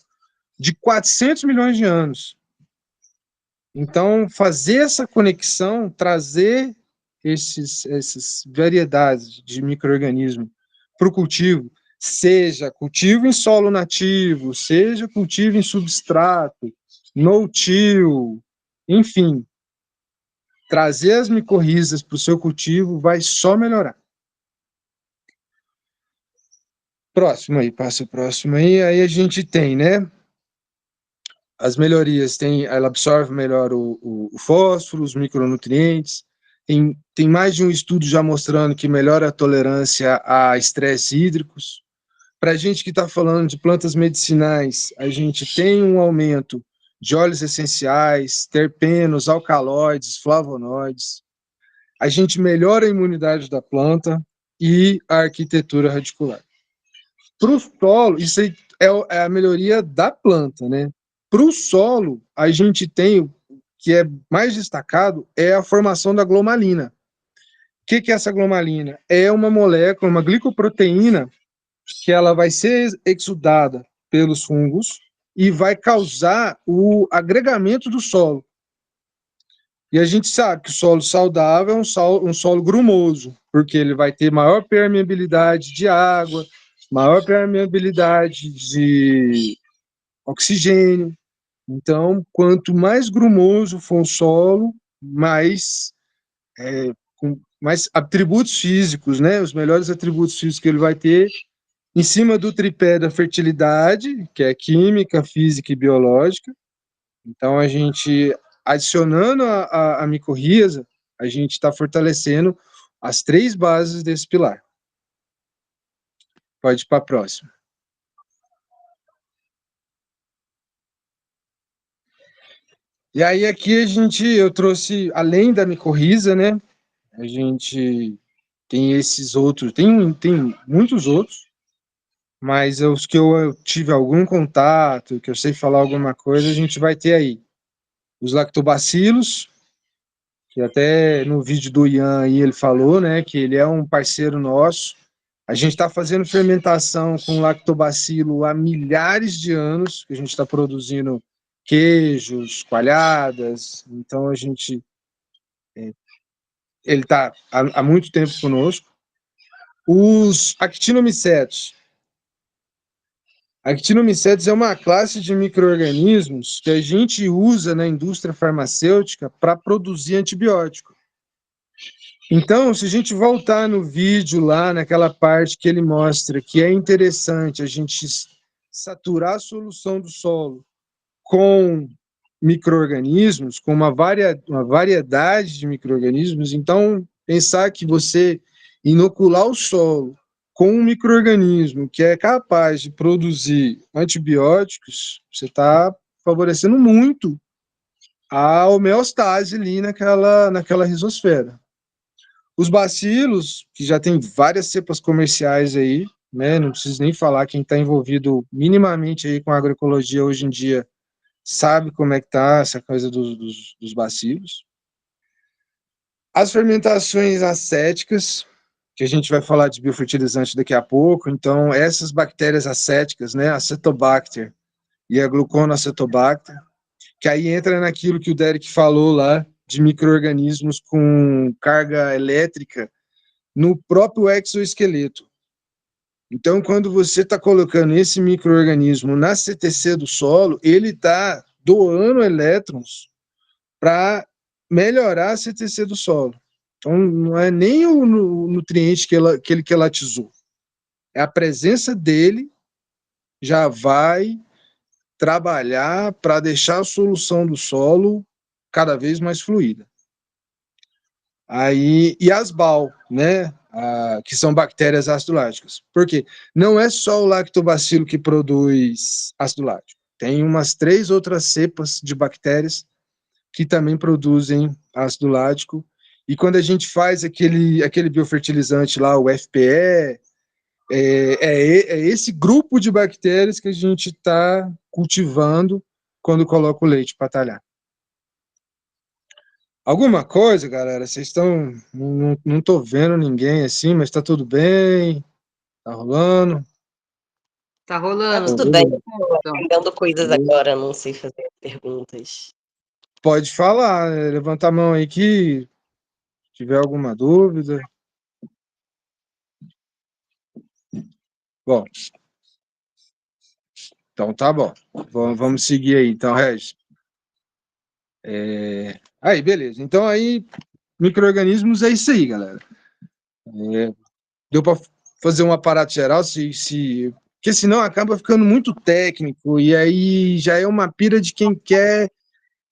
de 400 milhões de anos. Então, fazer essa conexão, trazer essas variedades de micro-organismos para o cultivo, seja cultivo em solo nativo, seja cultivo em substrato, no-till, enfim, trazer as micorrizas para o seu cultivo vai só melhorar. Próximo aí, passa o próximo aí. Aí a gente tem, né? As melhorias, ela absorve melhor o fósforo, os micronutrientes. Tem mais de um estudo já mostrando que melhora a tolerância a estresse hídricos. Para a gente que está falando de plantas medicinais, a gente tem um aumento de óleos essenciais, terpenos, alcaloides, flavonoides. A gente melhora a imunidade da planta e a arquitetura radicular. Para o solo, isso aí é a melhoria da planta, né? Para o solo, a gente tem, o que é mais destacado, é a formação da glomalina. O que é essa glomalina? É uma molécula, uma glicoproteína, que ela vai ser exudada pelos fungos e vai causar o agregamento do solo. E a gente sabe que o solo saudável é um solo grumoso, porque ele vai ter maior permeabilidade de água, maior permeabilidade de oxigênio. Então, quanto mais grumoso for o solo, com mais atributos físicos, né? Os melhores atributos físicos que ele vai ter, em cima do tripé da fertilidade, que é química, física e biológica. Então, a gente, adicionando a micorriza, a gente está fortalecendo as 3 bases desse pilar. Pode ir para a próxima. E aí aqui eu trouxe, além da micorriza, né? A gente tem esses outros, tem muitos outros, mas os que eu tive algum contato, que eu sei falar alguma coisa, a gente vai ter aí os lactobacilos, que até no vídeo do Ian aí ele falou, né, que ele é um parceiro nosso. A gente está fazendo fermentação com lactobacilo há milhares de anos, que a gente está produzindo queijos, coalhadas, então ele está há muito tempo conosco. Os actinomicetos. Actinomicetos é uma classe de micro-organismos que a gente usa na indústria farmacêutica para produzir antibiótico. Então, se a gente voltar no vídeo lá, naquela parte que ele mostra que é interessante a gente saturar a solução do solo com micro-organismos, com uma variedade de micro-organismos, então pensar que você inocular o solo com um micro-organismo que é capaz de produzir antibióticos, você está favorecendo muito a homeostase ali naquela rizosfera. Os bacilos, que já tem várias cepas comerciais aí, né? Não preciso nem falar, quem está envolvido minimamente aí com a agroecologia hoje em dia sabe como é que tá essa coisa dos bacilos. As fermentações acéticas, que a gente vai falar de biofertilizante daqui a pouco, então essas bactérias acéticas, né, Acetobacter e a Gluconacetobacter, que aí entra naquilo que o Derek falou lá, de micro-organismos com carga elétrica no próprio exoesqueleto. Então, quando você está colocando esse micro-organismo na CTC do solo, ele está doando elétrons para melhorar a CTC do solo. Então, não é nem o nutriente que ele quelatizou, é a presença dele já vai trabalhar para deixar a solução do solo cada vez mais fluida. Aí, e as BAL, né, que são bactérias ácido láticas. Por quê? Não é só o lactobacilo que produz ácido lático. Tem umas 3 outras cepas de bactérias que também produzem ácido lático. E quando a gente faz aquele biofertilizante lá, o FPE, é esse grupo de bactérias que a gente está cultivando quando coloca o leite para talhar. Alguma coisa, galera? Vocês estão. Não tô vendo ninguém assim, mas tá tudo bem? Tá rolando? Tá Tá rolando. tudo bem, Então, aprendendo coisas agora, não sei fazer perguntas. Pode falar, levanta a mão aí que tiver alguma dúvida. Bom, então tá bom. Vamos seguir aí, então, Regis. Aí, beleza. Então, aí, micro-organismos é isso aí, galera. Deu para fazer um aparato geral, porque senão acaba ficando muito técnico, e aí já é uma pira de quem quer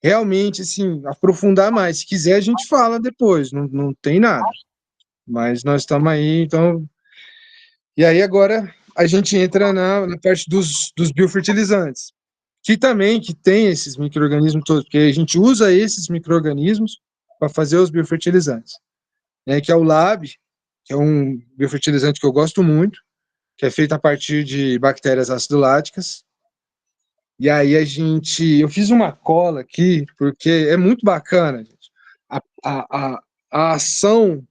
realmente, assim, aprofundar mais. Se quiser, a gente fala depois, não tem nada. Mas nós estamos aí, então... E aí, agora, a gente entra na parte dos biofertilizantes, que tem esses micro-organismos todos, porque a gente usa esses micro-organismos para fazer os biofertilizantes, né, que é o LAB, que é um biofertilizante que eu gosto muito, que é feito a partir de bactérias acidoláticas. E aí eu fiz uma cola aqui, porque é muito bacana, gente. A ação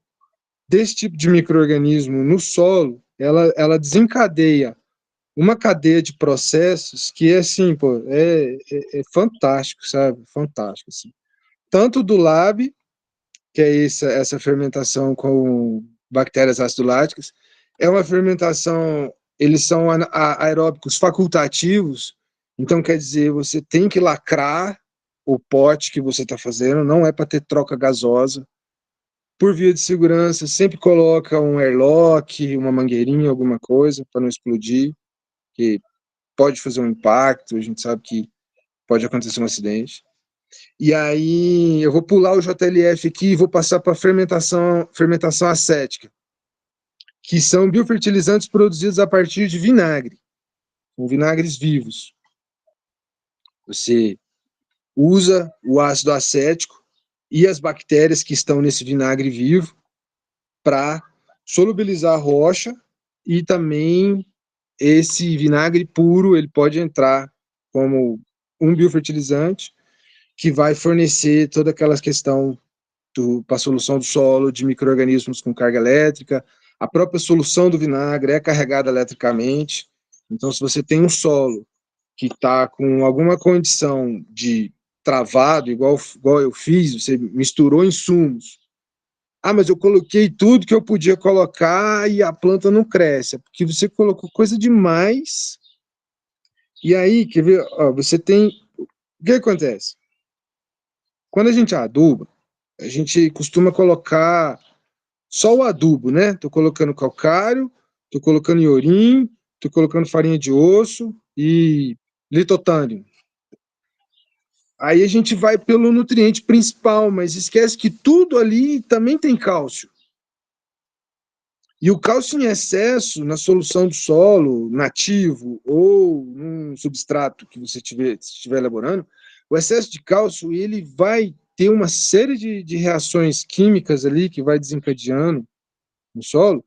desse tipo de micro-organismo no solo, ela desencadeia uma cadeia de processos que é assim, pô, é fantástico, sabe? Fantástico, assim. Tanto do LAB, que é essa fermentação com bactérias acidoláticas, é uma fermentação, eles são aeróbicos facultativos, então quer dizer, você tem que lacrar o pote que você está fazendo, não é para ter troca gasosa. Por via de segurança, sempre coloca um airlock, uma mangueirinha, alguma coisa, para não explodir, que pode fazer um impacto, a gente sabe que pode acontecer um acidente. E aí eu vou pular o JLF aqui e vou passar para fermentação acética, que são biofertilizantes produzidos a partir de vinagre, com vinagres vivos. Você usa o ácido acético e as bactérias que estão nesse vinagre vivo para solubilizar a rocha, e também esse vinagre puro ele pode entrar como um biofertilizante que vai fornecer toda aquela questão para a solução do solo de micro-organismos com carga elétrica. A própria solução do vinagre é carregada eletricamente. Então, se você tem um solo que está com alguma condição de travado, igual eu fiz, você misturou insumos. Ah, mas eu coloquei tudo que eu podia colocar e a planta não cresce. É porque você colocou coisa demais. E aí, quer ver? Ó, você tem... O que acontece? Quando a gente aduba, a gente costuma colocar só o adubo, né? Tô colocando calcário, tô colocando iorim, tô colocando farinha de osso e litotânio. Aí a gente vai pelo nutriente principal, mas esquece que tudo ali também tem cálcio. E o cálcio em excesso na solução do solo nativo ou num substrato que você estiver elaborando, o excesso de cálcio ele vai ter uma série de reações químicas ali que vai desencadeando no solo,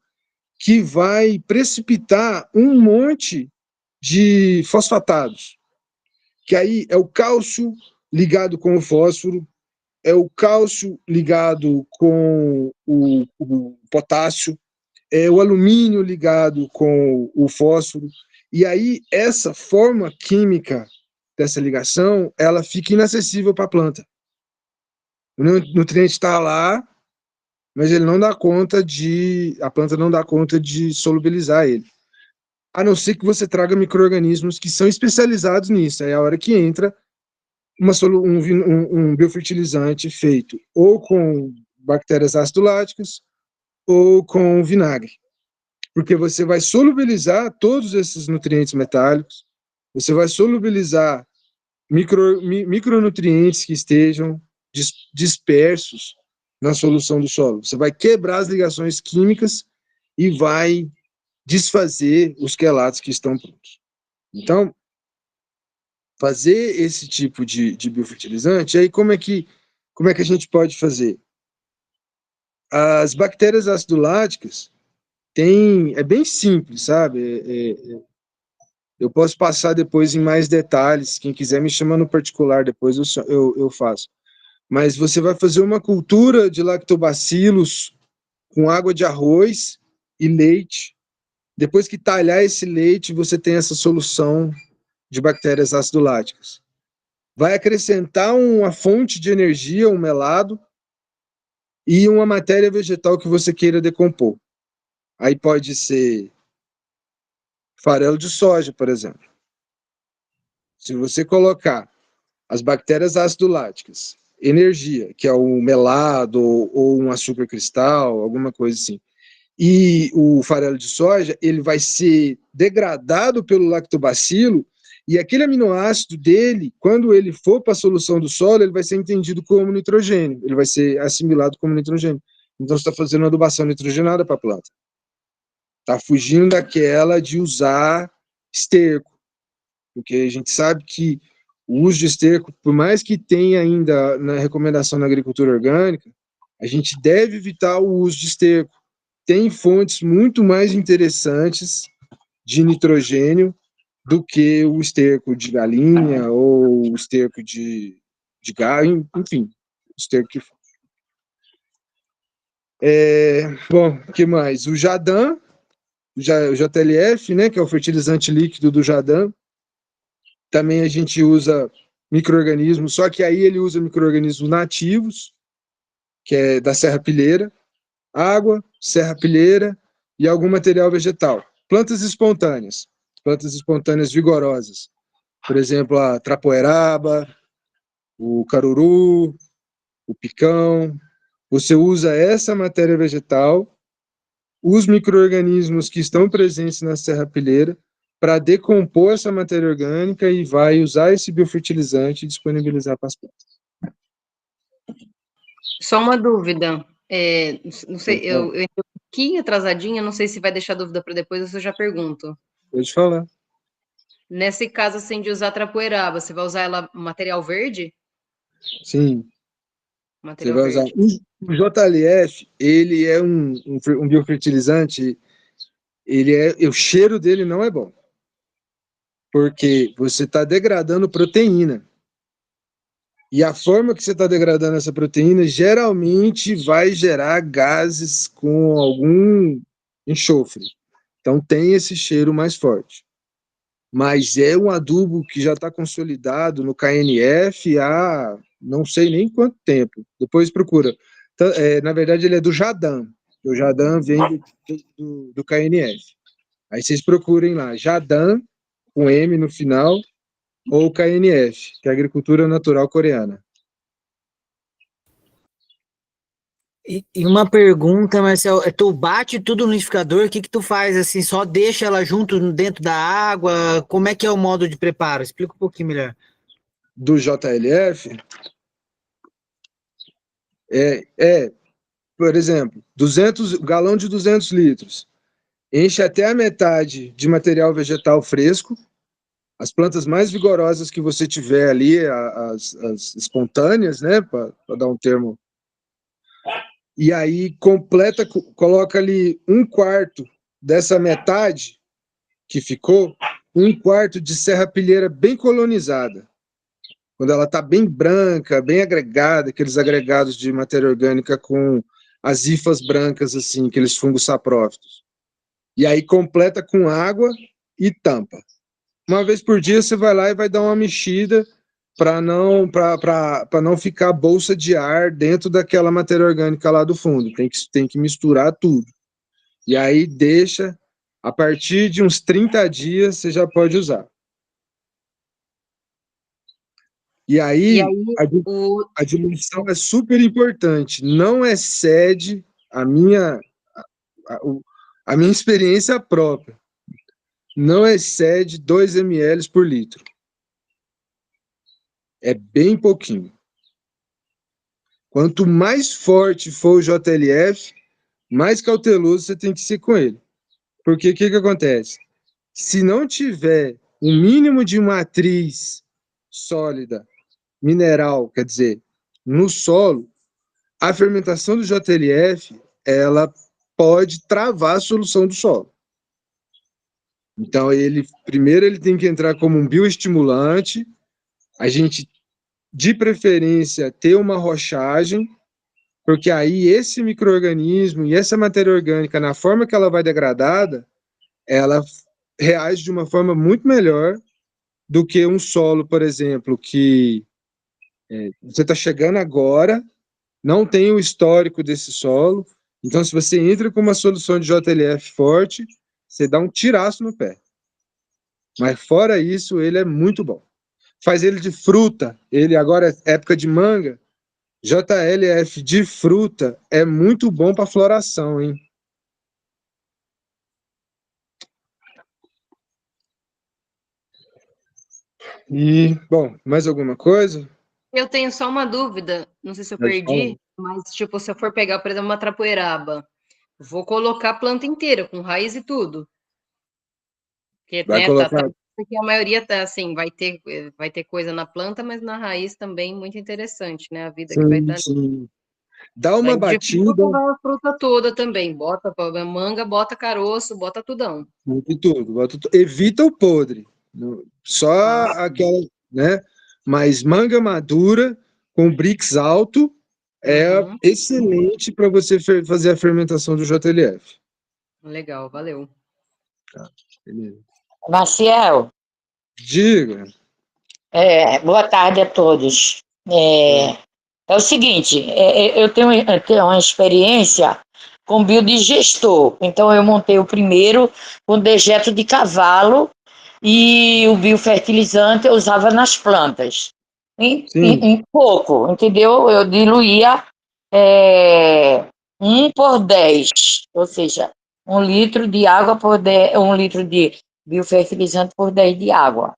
que vai precipitar um monte de fosfatados, que aí é o cálcio ligado com o fósforo, é o cálcio ligado com o potássio, é o alumínio ligado com o fósforo, e aí essa forma química dessa ligação, ela fica inacessível para a planta. O nutriente está lá, mas ele não dá conta a planta não dá conta de solubilizar ele. A não ser que você traga micro-organismos que são especializados nisso. Aí é a hora que entra um biofertilizante feito ou com bactérias acidoláticas ou com vinagre. Porque você vai solubilizar todos esses nutrientes metálicos, você vai solubilizar micronutrientes que estejam dispersos na solução do solo. Você vai quebrar as ligações químicas e vai desfazer os quelatos que estão prontos. Então, fazer esse tipo de biofertilizante, aí como é que a gente pode fazer? As bactérias acidoláticas é bem simples, sabe? Eu posso passar depois em mais detalhes, quem quiser me chama no particular, depois eu faço. Mas você vai fazer uma cultura de lactobacilos com água de arroz e leite. Depois que talhar esse leite, você tem essa solução de bactérias acidoláticas. vai acrescentar uma fonte de energia, um melado, e uma matéria vegetal que você queira decompor. Aí pode ser farelo de soja, por exemplo. Se você colocar as bactérias ácido-láticas, energia, que é o melado ou um açúcar cristal, alguma coisa assim, e o farelo de soja, ele vai ser degradado pelo lactobacilo, e aquele aminoácido dele, quando ele for para a solução do solo, ele vai ser entendido como nitrogênio, ele vai ser assimilado como nitrogênio. Então, você está fazendo uma adubação nitrogenada para a planta. Está fugindo daquela de usar esterco, porque a gente sabe que o uso de esterco, por mais que tenha ainda na recomendação na agricultura orgânica, a gente deve evitar o uso de esterco. Tem fontes muito mais interessantes de nitrogênio do que o esterco de galinha ou o esterco de gado, enfim, esterco que for. Bom, o que mais? O Jadam, o JLF, né, que é o fertilizante líquido do Jadam. Também a gente usa micro-organismos, só que aí ele usa micro-organismos nativos, que é da serrapilheira, água, serrapilheira e algum material vegetal. Plantas espontâneas vigorosas. Por exemplo, a trapoeraba, o caruru, o picão. Você usa essa matéria vegetal, os micro-organismos que estão presentes na serrapilheira, para decompor essa matéria orgânica e vai usar esse biofertilizante e disponibilizar para as plantas. Só uma dúvida. Não sei, eu entrei um pouquinho atrasadinha, não sei se vai deixar dúvida para depois ou se eu já pergunto. Pode falar. Nesse caso, assim, de usar trapoeraba, você vai usar ela material verde? Sim. Material Você vai usar. verde. O JLF, ele é um biofertilizante, o cheiro dele não é bom. Porque você está degradando proteína. E a forma que você está degradando essa proteína geralmente vai gerar gases com algum enxofre. Então tem esse cheiro mais forte. Mas é um adubo que já está consolidado no KNF há não sei nem quanto tempo. Depois procura. Na verdade, ele é do Jadam. O Jadam vem do KNF. Aí vocês procurem lá, Jadam, com M no final, ou KNF, que é a Agricultura Natural Coreana. E uma pergunta, Marcel, tu bate tudo no liquidificador, o que que tu faz, assim, só deixa ela junto dentro da água, como é que é o modo de preparo? Explica um pouquinho melhor. Do JLF, por exemplo, galão de 200 litros, enche até a metade de material vegetal fresco, as plantas mais vigorosas que você tiver ali, as espontâneas, né, para dar um termo. E aí coloca ali 1/4 dessa metade que ficou, 1/4 de serrapilheira bem colonizada. Quando ela está bem branca, bem agregada, aqueles agregados de matéria orgânica com as hifas brancas, assim, aqueles fungos saprófitos. E aí completa com água e tampa. Uma vez por dia você vai lá e vai dar uma mexida para não ficar bolsa de ar dentro daquela matéria orgânica lá do fundo. Tem que misturar tudo. E aí deixa, a partir de uns 30 dias você já pode usar. E aí a diluição é super importante. Não excede a minha experiência própria. Não excede 2 ml por litro. É bem pouquinho. Quanto mais forte for o JLF, mais cauteloso você tem que ser com ele. Porque o que acontece? Se não tiver um mínimo de matriz sólida, mineral, quer dizer, no solo, a fermentação do JLF, ela pode travar a solução do solo. Então, primeiro ele tem que entrar como um bioestimulante, a gente, de preferência, ter uma rochagem, porque aí esse micro-organismo e essa matéria orgânica, na forma que ela vai degradada, ela reage de uma forma muito melhor do que um solo, por exemplo, que você está chegando agora, não tem o histórico desse solo. Então, se você entra com uma solução de JLF forte, você dá um tiraço no pé. Mas fora isso, ele é muito bom. Faz ele de fruta, ele agora é época de manga. JLF de fruta é muito bom para floração, hein? E, bom, mais alguma coisa? Eu tenho só uma dúvida, não sei se eu Pode falar. perdi, mas tipo, se eu for pegar, por exemplo, uma trapoeraba, vou colocar a planta inteira, com raiz e tudo. Porque, Vai né, colocar. porque a maioria tá assim, vai ter coisa na planta, mas na raiz também muito interessante, né? A vida que vai Sim, estar ali. sim. Dá uma Daí de batida, fruta vai a fruta toda também. Bota manga, bota caroço, bota tudão. de tudo. Evita o podre. Só Ah, aquela, né? Mas manga madura com Brix alto é uhum, excelente para você fazer a fermentação do JLF. legal, valeu. Beleza. Maciel, Diga. boa tarde a todos. É o seguinte, eu tenho uma experiência com biodigestor. Então, eu montei o primeiro com dejeto de cavalo e o biofertilizante eu usava nas plantas. Sim. Em pouco, entendeu? Eu diluía 1 por 10, ou seja, 1 litro de água por 10, 1 litro de biofertilizante por 10 de água.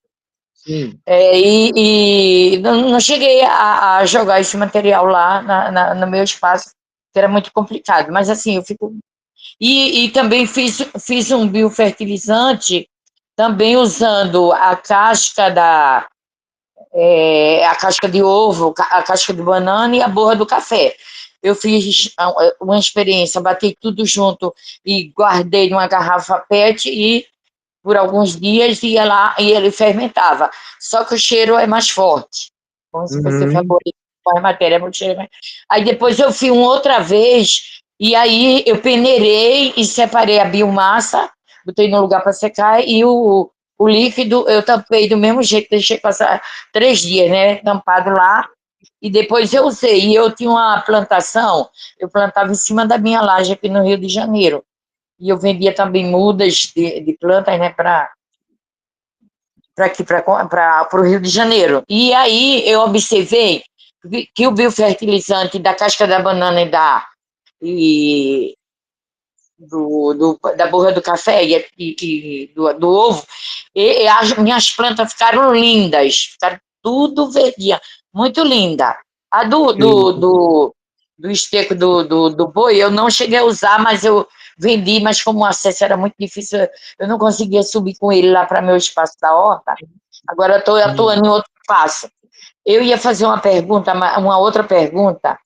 Sim. E não cheguei a jogar esse material lá no meu espaço, que era muito complicado. Mas assim, eu fico. E também fiz um biofertilizante, também usando a casca a casca de ovo, a casca de banana e a borra do café. Eu fiz uma experiência, bati tudo junto e guardei numa garrafa PET e por alguns dias ia lá e ele fermentava. Só que o cheiro é mais forte. Como se você Uhum. falou, a matéria, o cheiro é mais... Aí depois eu fui uma outra vez e aí eu peneirei e separei a biomassa, botei no lugar para secar e o líquido eu tampei do mesmo jeito, deixei passar 3 dias, né, tampado lá. E depois eu usei. E eu tinha uma plantação, eu plantava em cima da minha laje aqui no Rio de Janeiro. E eu vendia também mudas de plantas, né, para aqui, para o Rio de Janeiro. E aí eu observei que o biofertilizante da casca da banana e da borra do café e do ovo, e as minhas plantas ficaram lindas, ficaram tudo verdinha, muito linda. A do esterco do boi eu não cheguei a usar, mas eu vendi, mas como o acesso era muito difícil, eu não conseguia subir com ele lá para meu espaço da horta. Agora estou atuando em outro espaço. Eu ia fazer uma pergunta, uma outra pergunta,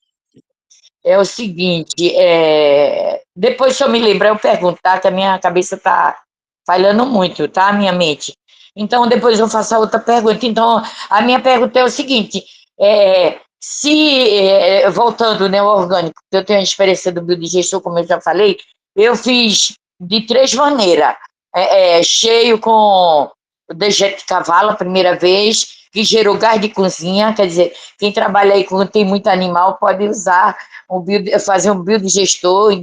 é o seguinte, depois se eu me lembrar, eu pergunto, tá? Que a minha cabeça está falhando muito, tá? A minha mente. Então, depois eu faço a outra pergunta. Então, a minha pergunta é o seguinte, voltando, né, ao orgânico, que eu tenho a experiência do biodigestor, como eu já falei, eu fiz de 3 maneiras. Cheio com dejeto de cavalo, a primeira vez, que gerou gás de cozinha, quer dizer, quem trabalha aí quando tem muito animal pode usar fazer um biodigestor,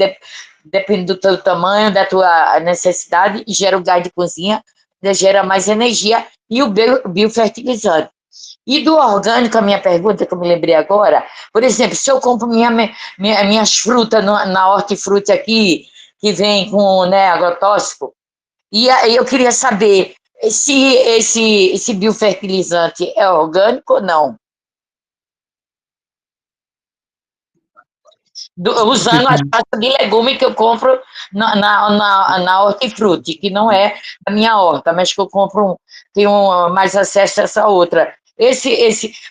depende do teu tamanho, da tua necessidade, e gera o gás de cozinha, gera mais energia, e o biofertilizante. E do orgânico, a minha pergunta, que eu me lembrei agora, por exemplo, se eu compro minhas frutas na hortifruti aqui, que vem com, né, agrotóxico, e aí eu queria saber se esse biofertilizante é orgânico ou não. Usando as pastas de legume que eu compro na hortifruti, que não é a minha horta, mas que eu compro, tenho mais acesso a essa outra.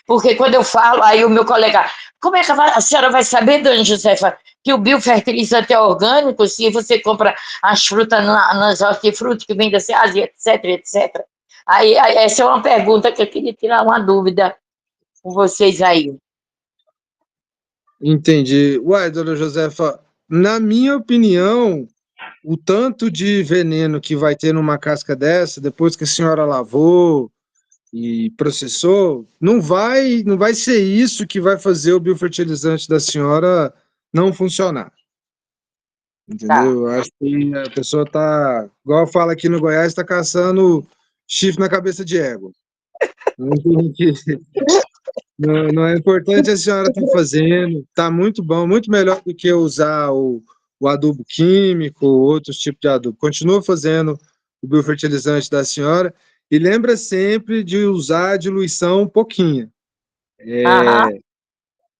Porque quando eu falo, aí o meu colega, como é que a senhora vai saber, dona Josefa, que o biofertilizante é orgânico se você compra as frutas nas hortifruti que vem da Ásia, etc, etc. Aí, essa é uma pergunta que eu queria tirar uma dúvida com vocês aí. Entendi. Uai, dona Josefa, na minha opinião, o tanto de veneno que vai ter numa casca dessa, depois que a senhora lavou, e processou, não vai ser isso que vai fazer o biofertilizante da senhora não funcionar. Entendeu? Eu acho que a pessoa tá, igual fala aqui no Goiás, está caçando chifre na cabeça de égua. Não é importante a senhora estar fazendo, está muito bom, muito melhor do que usar o adubo químico, outros tipos de adubo. Continua fazendo o biofertilizante da senhora e lembra sempre de usar a diluição pouquinha. Aham,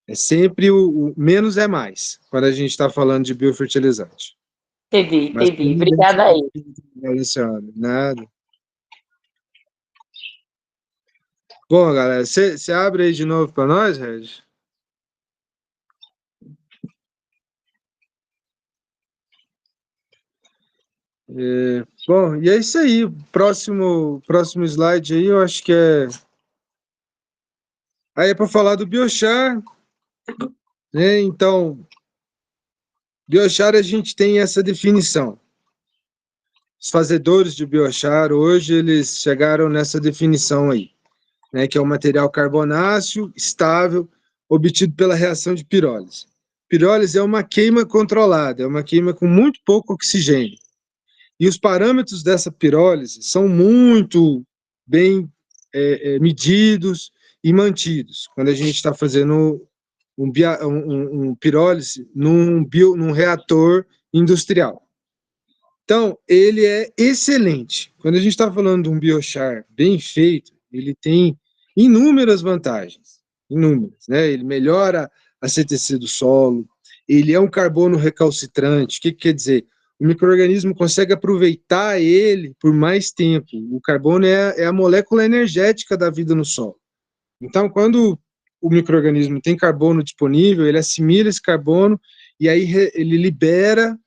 É sempre o menos é mais, quando a gente está falando de biofertilizante. entendi, Mas entendi. Obrigada aí. senhora, nada. Bom, galera, você abre aí de novo para nós, Regis? Bom, e é isso aí. Próximo slide aí, eu acho que é. Aí é para falar do biochar, né? Então, biochar a gente tem essa definição. Os fazedores de biochar hoje eles chegaram nessa definição aí, né? Que é um material carbonáceo estável obtido pela reação de pirólise. Pirólise é uma queima controlada, é uma queima com muito pouco oxigênio. E os parâmetros dessa pirólise são muito bem medidos e mantidos quando a gente está fazendo um pirólise num reator industrial. Então, ele é excelente. Quando a gente está falando de um biochar bem feito, ele tem inúmeras vantagens. Inúmeras, né? Ele melhora a CTC do solo, ele é um carbono recalcitrante. O que quer dizer? O micro-organismo consegue aproveitar ele por mais tempo. O carbono é a molécula energética da vida no solo. Então, quando o micro-organismo tem carbono disponível, ele assimila esse carbono e aí ele libera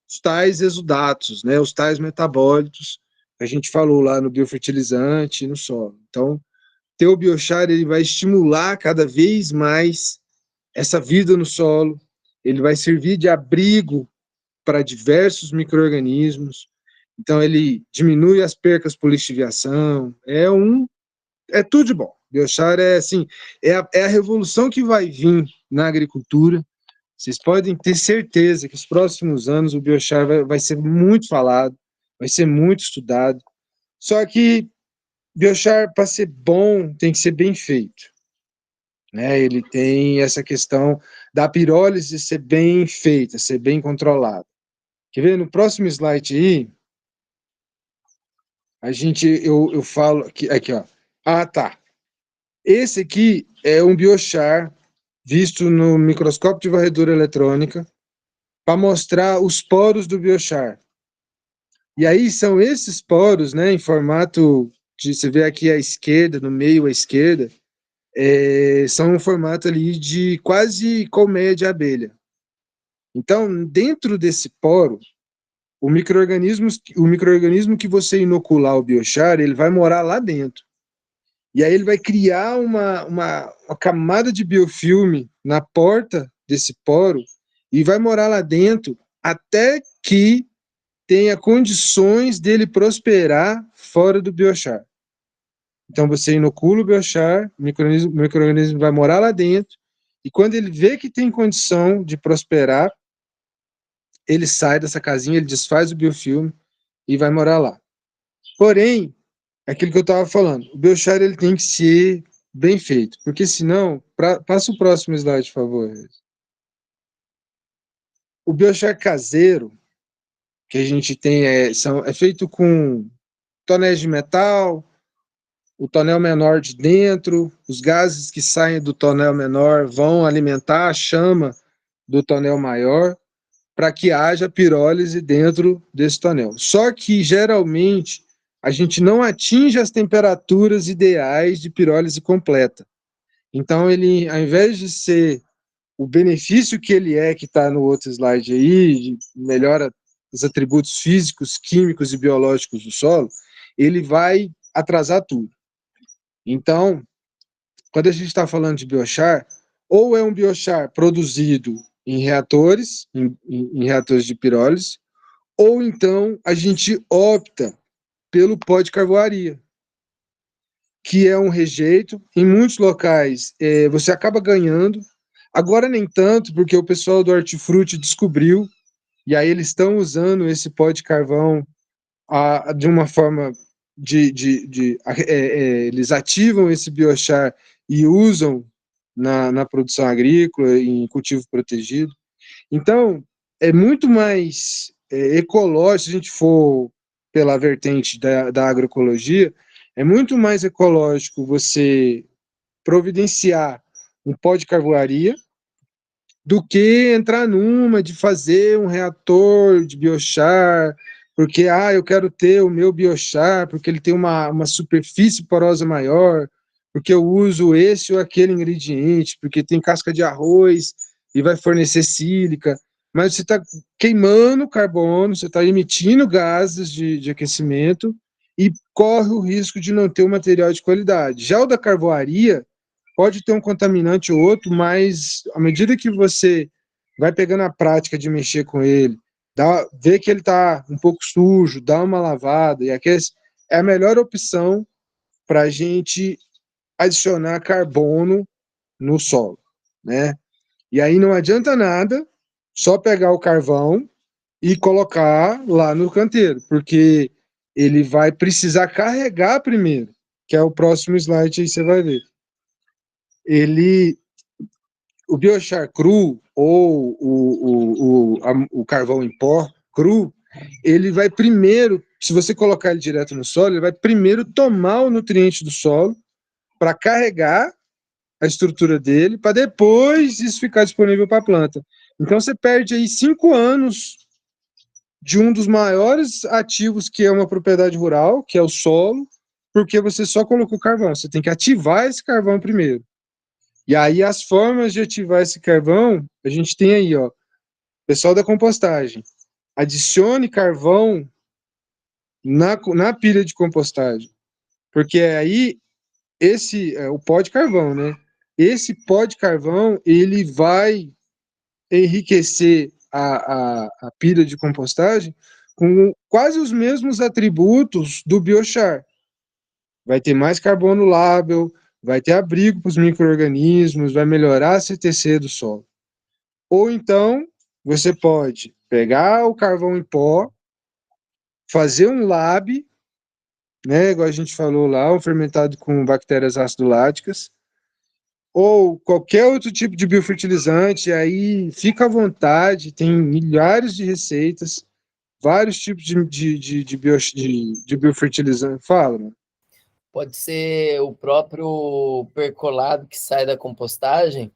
os tais exudatos, né, os tais metabólitos que a gente falou lá no biofertilizante e no solo. Então, ter o biochar ele vai estimular cada vez mais essa vida no solo, ele vai servir de abrigo para diversos micro-organismos, então ele diminui as percas por lixiviação, é tudo de bom. Biochar é assim, é a revolução que vai vir na agricultura. Vocês podem ter certeza que nos próximos anos o biochar vai ser muito falado, vai ser muito estudado. Só que biochar, para ser bom, tem que ser bem feito, né? Ele tem essa questão da pirólise ser bem feita, ser bem controlada. Quer ver? No próximo slide aí, eu falo aqui, ó. Ah, tá. Esse aqui é um biochar visto no microscópio de varredura eletrônica para mostrar os poros do biochar. E aí são esses poros, né, em formato de, você vê aqui à esquerda, no meio à esquerda, são um formato ali de quase colmeia de abelha. Então, dentro desse poro, o micro-organismo que você inocular o biochar, ele vai morar lá dentro. E aí ele vai criar uma camada de biofilme na porta desse poro e vai morar lá dentro até que tenha condições dele prosperar fora do biochar. Então você inocula o biochar, o micro-organismo vai morar lá dentro, e quando ele vê que tem condição de prosperar, ele sai dessa casinha, ele desfaz o biofilme e vai morar lá. Porém, aquilo que eu estava falando, o biochar ele tem que ser bem feito, porque senão, passa o próximo slide, por favor. O biochar caseiro que a gente tem é feito com tonéis de metal, o tonel menor de dentro, os gases que saem do tonel menor vão alimentar a chama do tonel maior para que haja pirólise dentro desse tonel. Só que, geralmente, a gente não atinge as temperaturas ideais de pirólise completa. Então, ele, ao invés de ser o benefício que ele que está no outro slide aí, melhora os atributos físicos, químicos e biológicos do solo, ele vai atrasar tudo. Então, quando a gente está falando de biochar, ou é um biochar produzido em reatores, em reatores de pirólise, ou então a gente opta pelo pó de carvoaria. que é um rejeito. Em muitos locais, você acaba ganhando. Agora nem tanto, porque o pessoal do Hortifruti descobriu, e aí eles estão usando esse pó de carvão de uma forma eles ativam esse biochar e usam na produção agrícola, em cultivo protegido. Então, é muito mais ecológico, se a gente for pela vertente da agroecologia, é muito mais ecológico você providenciar um pó de carvoaria do que entrar numa de fazer um reator de biochar, porque eu quero ter o meu biochar, porque ele tem uma superfície porosa maior, porque eu uso esse ou aquele ingrediente, porque tem casca de arroz e vai fornecer sílica. Mas você está queimando carbono, você está emitindo gases de aquecimento e corre o risco de não ter um material de qualidade. Já o da carvoaria pode ter um contaminante ou outro, mas à medida que você vai pegando a prática de mexer com ele, vê que ele está um pouco sujo, dá uma lavada e aquece, é a melhor opção para a gente adicionar carbono no solo, né? E aí não adianta nada só pegar o carvão e colocar lá no canteiro, porque ele vai precisar carregar primeiro, que é o próximo slide aí você vai ver. O biochar cru ou o carvão em pó cru, ele vai primeiro, se você colocar ele direto no solo, ele vai primeiro tomar o nutriente do solo para carregar a estrutura dele, para depois isso ficar disponível para a planta. Então você perde aí 5 anos de um dos maiores ativos que é uma propriedade rural, que é o solo, porque você só colocou carvão. Você tem que ativar esse carvão primeiro. E aí as formas de ativar esse carvão, a gente tem aí, ó, pessoal da compostagem, adicione carvão na pilha de compostagem, porque aí o pó de carvão, né? Esse pó de carvão, ele vai enriquecer a pilha de compostagem com quase os mesmos atributos do biochar. Vai ter mais carbono lábil, vai ter abrigo para os micro-organismos, vai melhorar a CTC do solo. Ou então, você pode pegar o carvão em pó, fazer um lab, né, igual a gente falou lá, um fermentado com bactérias ácido-láticas, ou qualquer outro tipo de biofertilizante, aí fica à vontade, tem milhares de receitas, vários tipos de biofertilizante. Fala, mano. Pode ser o próprio percolado que sai da compostagem,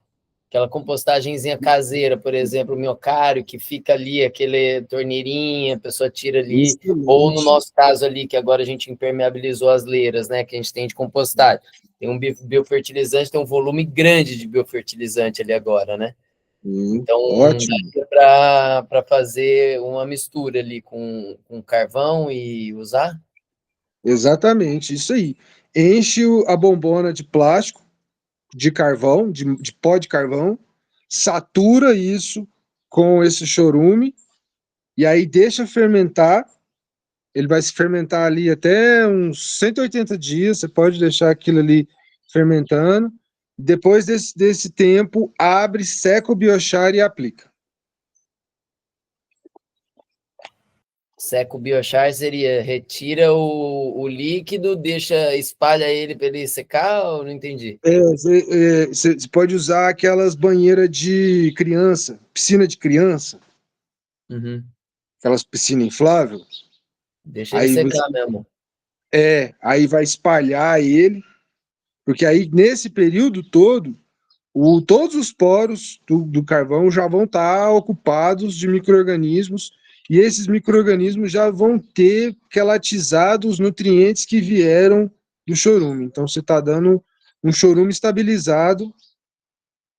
aquela compostagenzinha caseira, por exemplo, o minhocário, que fica ali, aquele torneirinha, a pessoa tira ali, Excelente. ou no nosso caso ali, que agora a gente impermeabilizou as leiras, né, que a gente tem de compostagem. Tem um biofertilizante, tem um volume grande de biofertilizante ali agora, né? Então, Ótimo. dá para fazer uma mistura ali com carvão e usar? Exatamente, isso aí. Enche a bombona de plástico, de carvão, de pó de carvão, satura isso com esse chorume, e aí deixa fermentar. Ele vai se fermentar ali até uns 180 dias, você pode deixar aquilo ali fermentando. Depois desse tempo, abre, seca o biochar e aplica. Seca o biochar seria retira o líquido, espalha ele para ele secar, ou não entendi? Você pode usar aquelas banheiras de criança, piscina de criança, aquelas piscinas infláveis. Deixa ele secar mesmo. Aí vai espalhar ele, porque aí nesse período todo, todos os poros do carvão já vão estar ocupados de micro-organismos, e esses micro-organismos já vão ter quelatizado os nutrientes que vieram do chorume. Então você está dando um chorume estabilizado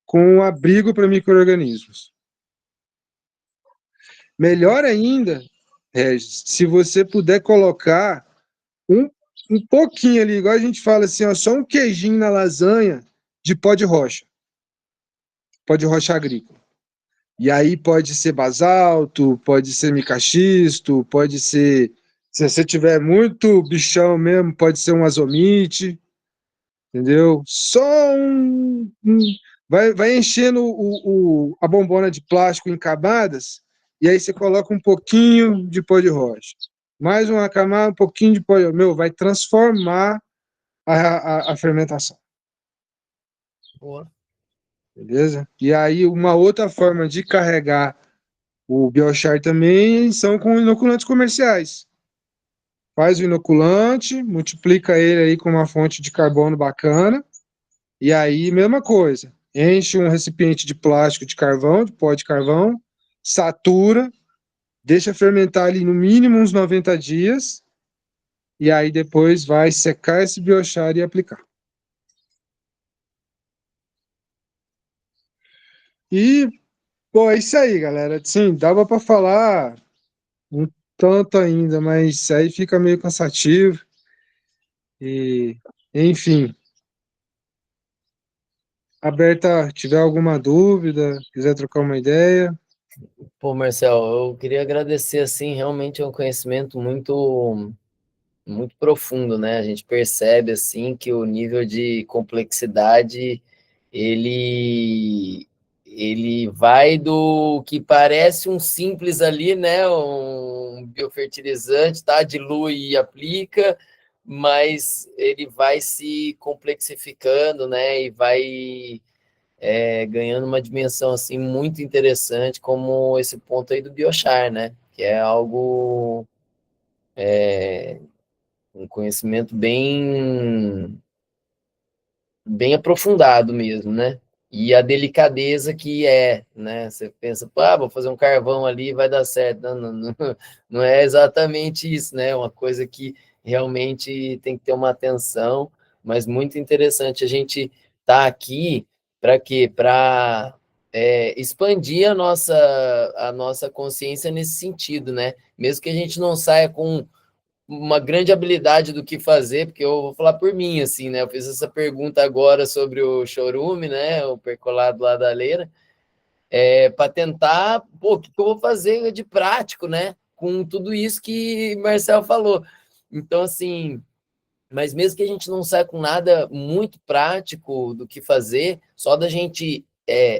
com abrigo para micro-organismos. Melhor ainda, Regis, se você puder colocar um pouquinho ali, igual a gente fala assim, ó, só um queijinho na lasanha de pó de rocha agrícola. E aí pode ser basalto, pode ser micaxisto, pode ser, se você tiver muito bichão mesmo, pode ser um azomite. entendeu? Só vai enchendo a bombona de plástico em camadas, e aí você coloca um pouquinho de pó de rocha. Mais uma camada, um pouquinho de pó de rocha. Meu, vai transformar a fermentação. Boa. Beleza? E aí, uma outra forma de carregar o biochar também são com inoculantes comerciais. Faz o inoculante, multiplica ele aí com uma fonte de carbono bacana, e aí, mesma coisa. Enche um recipiente de plástico de carvão, de pó de carvão, satura, deixa fermentar ali no mínimo uns 90 dias, e aí depois vai secar esse biochar e aplicar. E, pô, é isso aí, galera. Sim, dava para falar um tanto ainda, mas aí fica meio cansativo. E, enfim, aberta, tiver alguma dúvida, quiser trocar uma ideia. Pô, Marcel, eu queria agradecer, assim, realmente é um conhecimento muito profundo, né? A gente percebe, assim, que o nível de complexidade, ele, ele vai do que parece um simples ali, né? Um biofertilizante, tá? Dilui e aplica, mas ele vai se complexificando, né? E vai ganhando uma dimensão assim muito interessante, como esse ponto aí do biochar, né? Que é algo, um conhecimento bem aprofundado mesmo, né? E a delicadeza que é, né? Você pensa, pá, vou fazer um carvão ali, vai dar certo. Não é exatamente isso, né? É uma coisa que realmente tem que ter uma atenção, mas muito interessante a gente estar aqui para quê? Para expandir a nossa consciência nesse sentido, né? Mesmo que a gente não saia com uma grande habilidade do que fazer, porque eu vou falar por mim, assim, né? Eu fiz essa pergunta agora sobre o chorume, né? O percolado lá da Leira, para tentar, pô, o que eu vou fazer de prático, né? Com tudo isso que Marcel falou. Então, assim, mas mesmo que a gente não saia com nada muito prático do que fazer, só da gente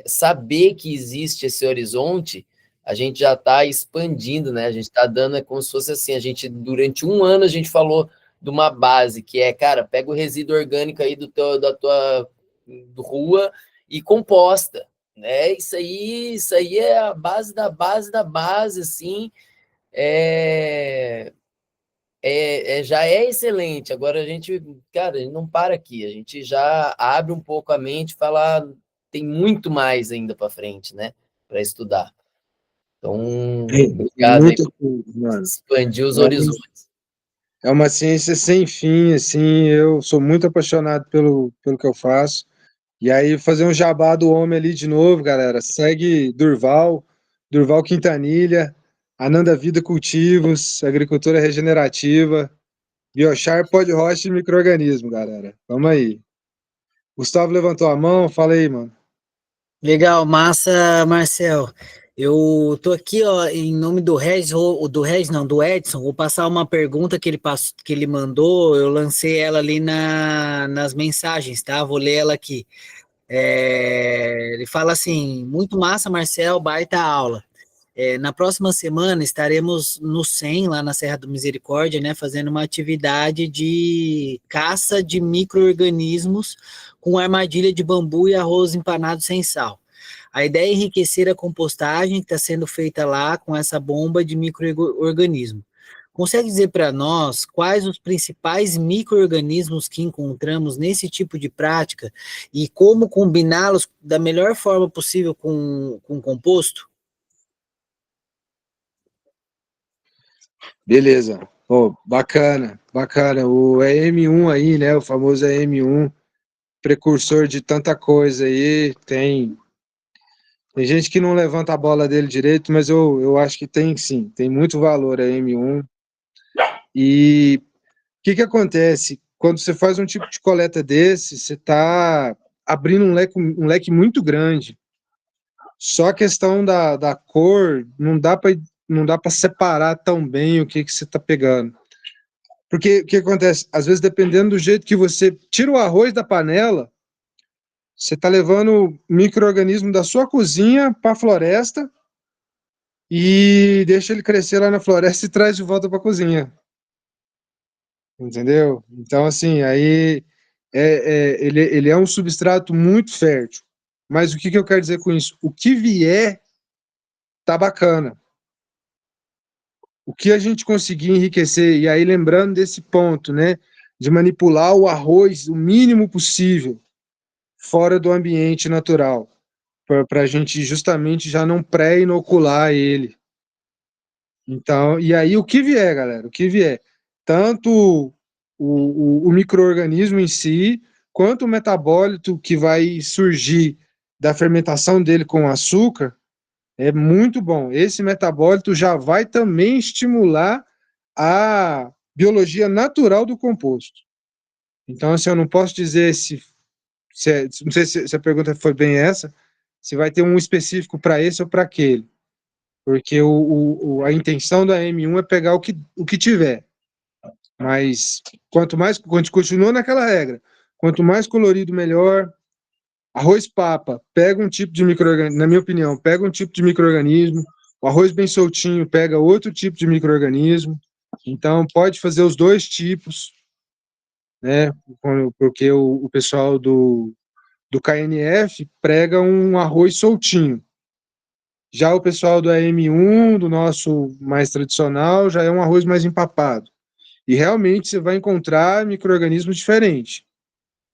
saber que existe esse horizonte, a gente já está expandindo, né? A gente está dando, é como se fosse assim, durante um ano, a gente falou de uma base, que cara, pega o resíduo orgânico aí da tua rua e composta, né? Isso aí é a base da base da base, assim, já é excelente. Agora a gente, cara, a gente não para aqui, a gente já abre um pouco a mente e fala, tem muito mais ainda para frente, né, para estudar. Então, obrigado aí Muita por coisa, mano. expandir os É uma, horizontes. é uma ciência sem fim, assim, eu sou muito apaixonado pelo que eu faço. E aí, fazer um jabá do homem ali de novo, galera. Segue Durval Quintanilha, Ananda Vida Cultivos, Agricultura Regenerativa, Biochar, Pó de Rocha e Micro-organismo, galera. Vamos aí. Gustavo levantou a mão, fala aí, mano. Legal, massa, Marcel. Eu tô aqui, ó, em nome do Regis, do Regis não, do Edson, vou passar uma pergunta que ele mandou, eu lancei ela ali nas mensagens, tá? Vou ler ela aqui. Ele fala assim, muito massa, Marcel, baita aula. Na próxima semana estaremos no SEM, lá na Serra do Misericórdia, né, fazendo uma atividade de caça de micro-organismos com armadilha de bambu e arroz empanado sem sal. A ideia é enriquecer a compostagem que está sendo feita lá com essa bomba de micro-organismo. Consegue dizer para nós quais os principais micro-organismos que encontramos nesse tipo de prática e como combiná-los da melhor forma possível com o composto? Beleza. Pô, bacana, bacana. O EM1 aí, né? O famoso EM1, precursor de tanta coisa aí. Tem gente que não levanta a bola dele direito, mas eu acho que tem sim. Tem muito valor a EM1. E o que acontece? Quando você faz um tipo de coleta desse, você está abrindo um leque muito grande. Só a questão da cor, não dá para separar tão bem o que você está pegando. Porque o que acontece? Às vezes, dependendo do jeito que você tira o arroz da panela, você está levando micro-organismo da sua cozinha para a floresta e deixa ele crescer lá na floresta e traz de volta para a cozinha. Entendeu? Então, assim, aí ele é um substrato muito fértil. Mas o que eu quero dizer com isso? O que vier tá bacana. O que a gente conseguir enriquecer, e aí lembrando desse ponto, né, de manipular o arroz o mínimo possível fora do ambiente natural, para a gente justamente já não pré-inocular ele. Então, e aí o que vier, galera, o que vier, tanto o micro-organismo em si, quanto o metabólito que vai surgir da fermentação dele com açúcar, é muito bom. Esse metabólito já vai também estimular a biologia natural do composto. Então, assim, eu não posso dizer não sei se a pergunta foi bem essa, se vai ter um específico para esse ou para aquele. Porque a intenção da M1 é pegar o que tiver. Mas quanto mais, continua naquela regra, quanto mais colorido, melhor. Arroz papa, pega um tipo de micro-organismo, na minha opinião, pega um tipo de micro-organismo. O arroz bem soltinho pega outro tipo de micro-organismo. Então, pode fazer os dois tipos, né? Porque o pessoal do KNF prega um arroz soltinho. Já o pessoal do AM1, do nosso mais tradicional, já é um arroz mais empapado. E realmente você vai encontrar micro-organismos diferentes,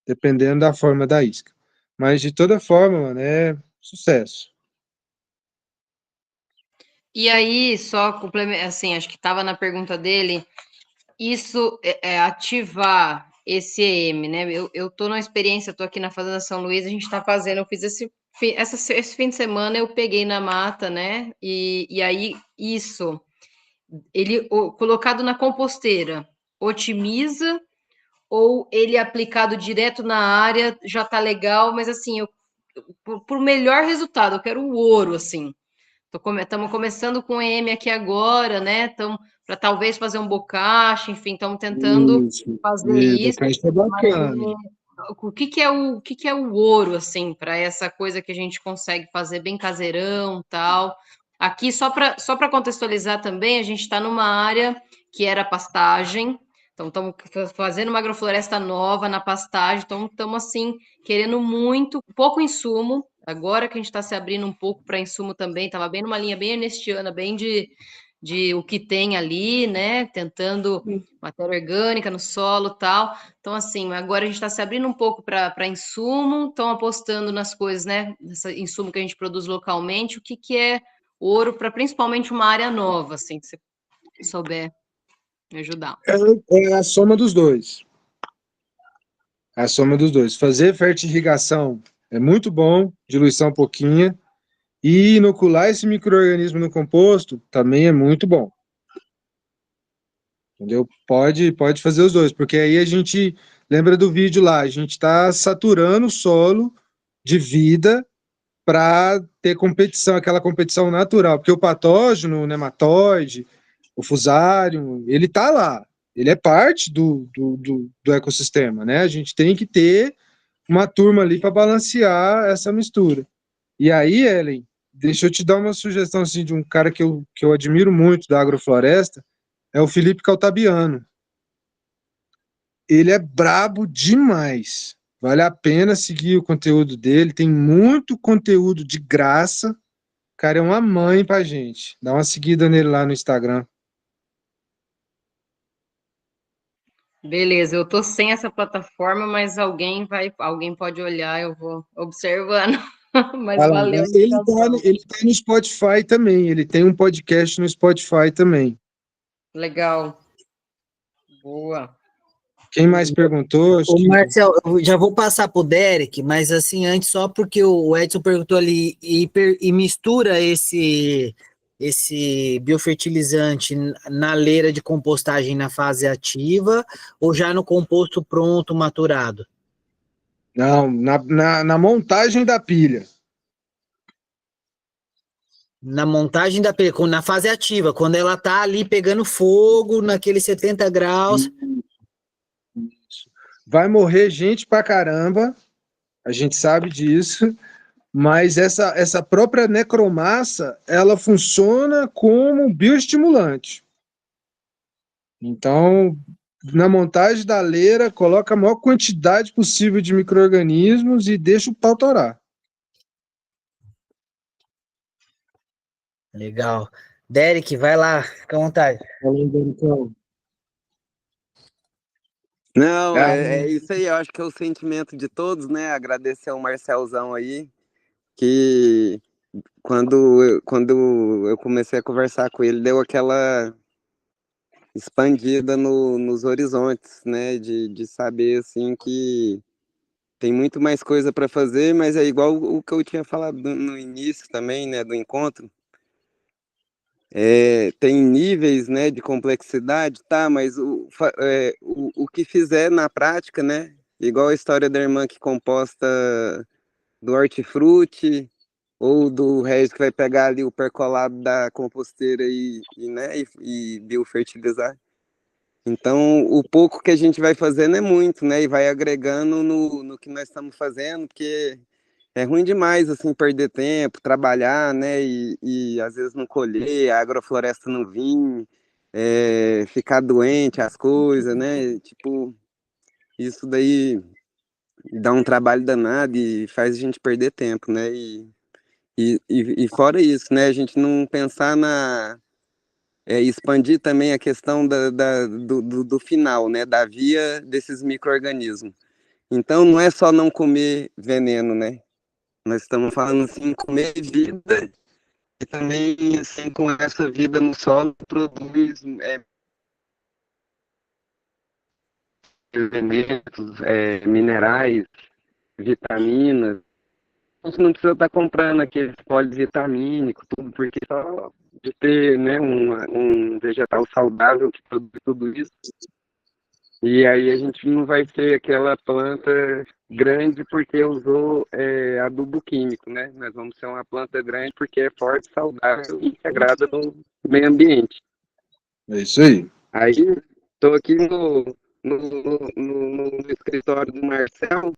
dependendo da forma da isca. Mas, de toda forma, mano, é sucesso. E aí, só complementar, assim, acho que estava na pergunta dele, isso ativar esse EM, né? Eu tô na experiência, tô aqui na Fazenda São Luís, a gente está fazendo, eu fiz esse fim de semana, eu peguei na mata, né? E aí, isso, colocado na composteira, otimiza, ou ele aplicado direto na área já tá legal, mas assim, por melhor resultado, eu quero o ouro, assim. Estamos começando com EM aqui agora, né? Então, para talvez fazer um bocache, enfim, estamos tentando fazer isso. É bacana. O que é o ouro, assim, para essa coisa que a gente consegue fazer bem caseirão, tal. Aqui, só para contextualizar também, a gente está numa área que era pastagem. Então, estamos fazendo uma agrofloresta nova na pastagem. Então, estamos, assim, querendo muito, pouco insumo. Agora que a gente está se abrindo um pouco para insumo também, estava bem numa linha bem ernestiana, bem de o que tem ali, né? Tentando matéria orgânica no solo e tal. Então, assim, agora a gente está se abrindo um pouco para insumo, estão apostando nas coisas, né? Nesse insumo que a gente produz localmente, o que é ouro para principalmente uma área nova, assim, se você souber me ajudar. É a soma dos dois. A soma dos dois. Fazer fertirrigação é muito bom, diluição pouquinha, e inocular esse micro-organismo no composto também é muito bom. Entendeu? Pode fazer os dois, porque aí a gente lembra do vídeo lá, a gente está saturando o solo de vida para ter competição, aquela competição natural, porque o patógeno, o nematóide, o fusário, ele está lá, ele é parte do ecossistema, né? A gente tem que ter uma turma ali para balancear essa mistura. E aí, Ellen, deixa eu te dar uma sugestão assim, de um cara que eu admiro muito da agrofloresta, é o Felipe Caltabiano. Ele é brabo demais. Vale a pena seguir o conteúdo dele, tem muito conteúdo de graça. O cara é uma mãe pra gente. Dá uma seguida nele lá no Instagram. Beleza, eu tô sem essa plataforma, mas alguém pode olhar, eu vou observando. Mas valeu. Ele tá no Spotify também. Ele tem um podcast no Spotify também. Legal. Boa. Quem mais perguntou? Ô, Marcel, eu já vou passar para o Derek, mas assim, antes só porque o Edson perguntou ali e mistura esse biofertilizante na leira de compostagem na fase ativa ou já no composto pronto, maturado? Não, na montagem da pilha. Na montagem na fase ativa, quando ela tá ali pegando fogo, naqueles 70 graus. Isso. Vai morrer gente pra caramba, a gente sabe disso, mas essa própria necromassa, ela funciona como um bioestimulante. Então, na montagem da leira, coloca a maior quantidade possível de micro-organismos e deixa o pau torar. Legal. Derek, vai lá, fica à vontade. Não, é isso aí, eu acho que é o sentimento de todos, né? Agradecer ao Marcelzão aí, que quando eu comecei a conversar com ele, deu aquela expandida nos horizontes, né? De saber, assim, que tem muito mais coisa para fazer, mas é igual o que eu tinha falado no início também, né? Do encontro. Tem níveis, né, de complexidade, tá, mas o que fizer na prática, né, igual a história da irmã que composta do hortifruti, ou do Regis que vai pegar ali o percolado da composteira e biofertilizar. Então, o pouco que a gente vai fazendo é muito, né, e vai agregando no que nós estamos fazendo, porque é ruim demais, assim, perder tempo, trabalhar, né, e às vezes não colher, a agrofloresta não vir, ficar doente, as coisas, né, tipo, isso daí dá um trabalho danado e faz a gente perder tempo, né, e fora isso, né, a gente não pensar expandir também a questão do final, né, da via desses micro-organismos. Então, não é só não comer veneno, né, nós estamos falando assim, comer vida e também assim, com essa vida no solo produz elementos, minerais, vitaminas. A gente não precisa estar comprando aqueles polivitamínicos, tudo, porque só de ter, né, um vegetal saudável que produz tudo isso. E aí a gente não vai ter aquela planta grande porque usou adubo químico, né? Nós vamos ter uma planta grande porque é forte, saudável e integrada no meio ambiente. É isso aí. Aí estou aqui no escritório do Marcel,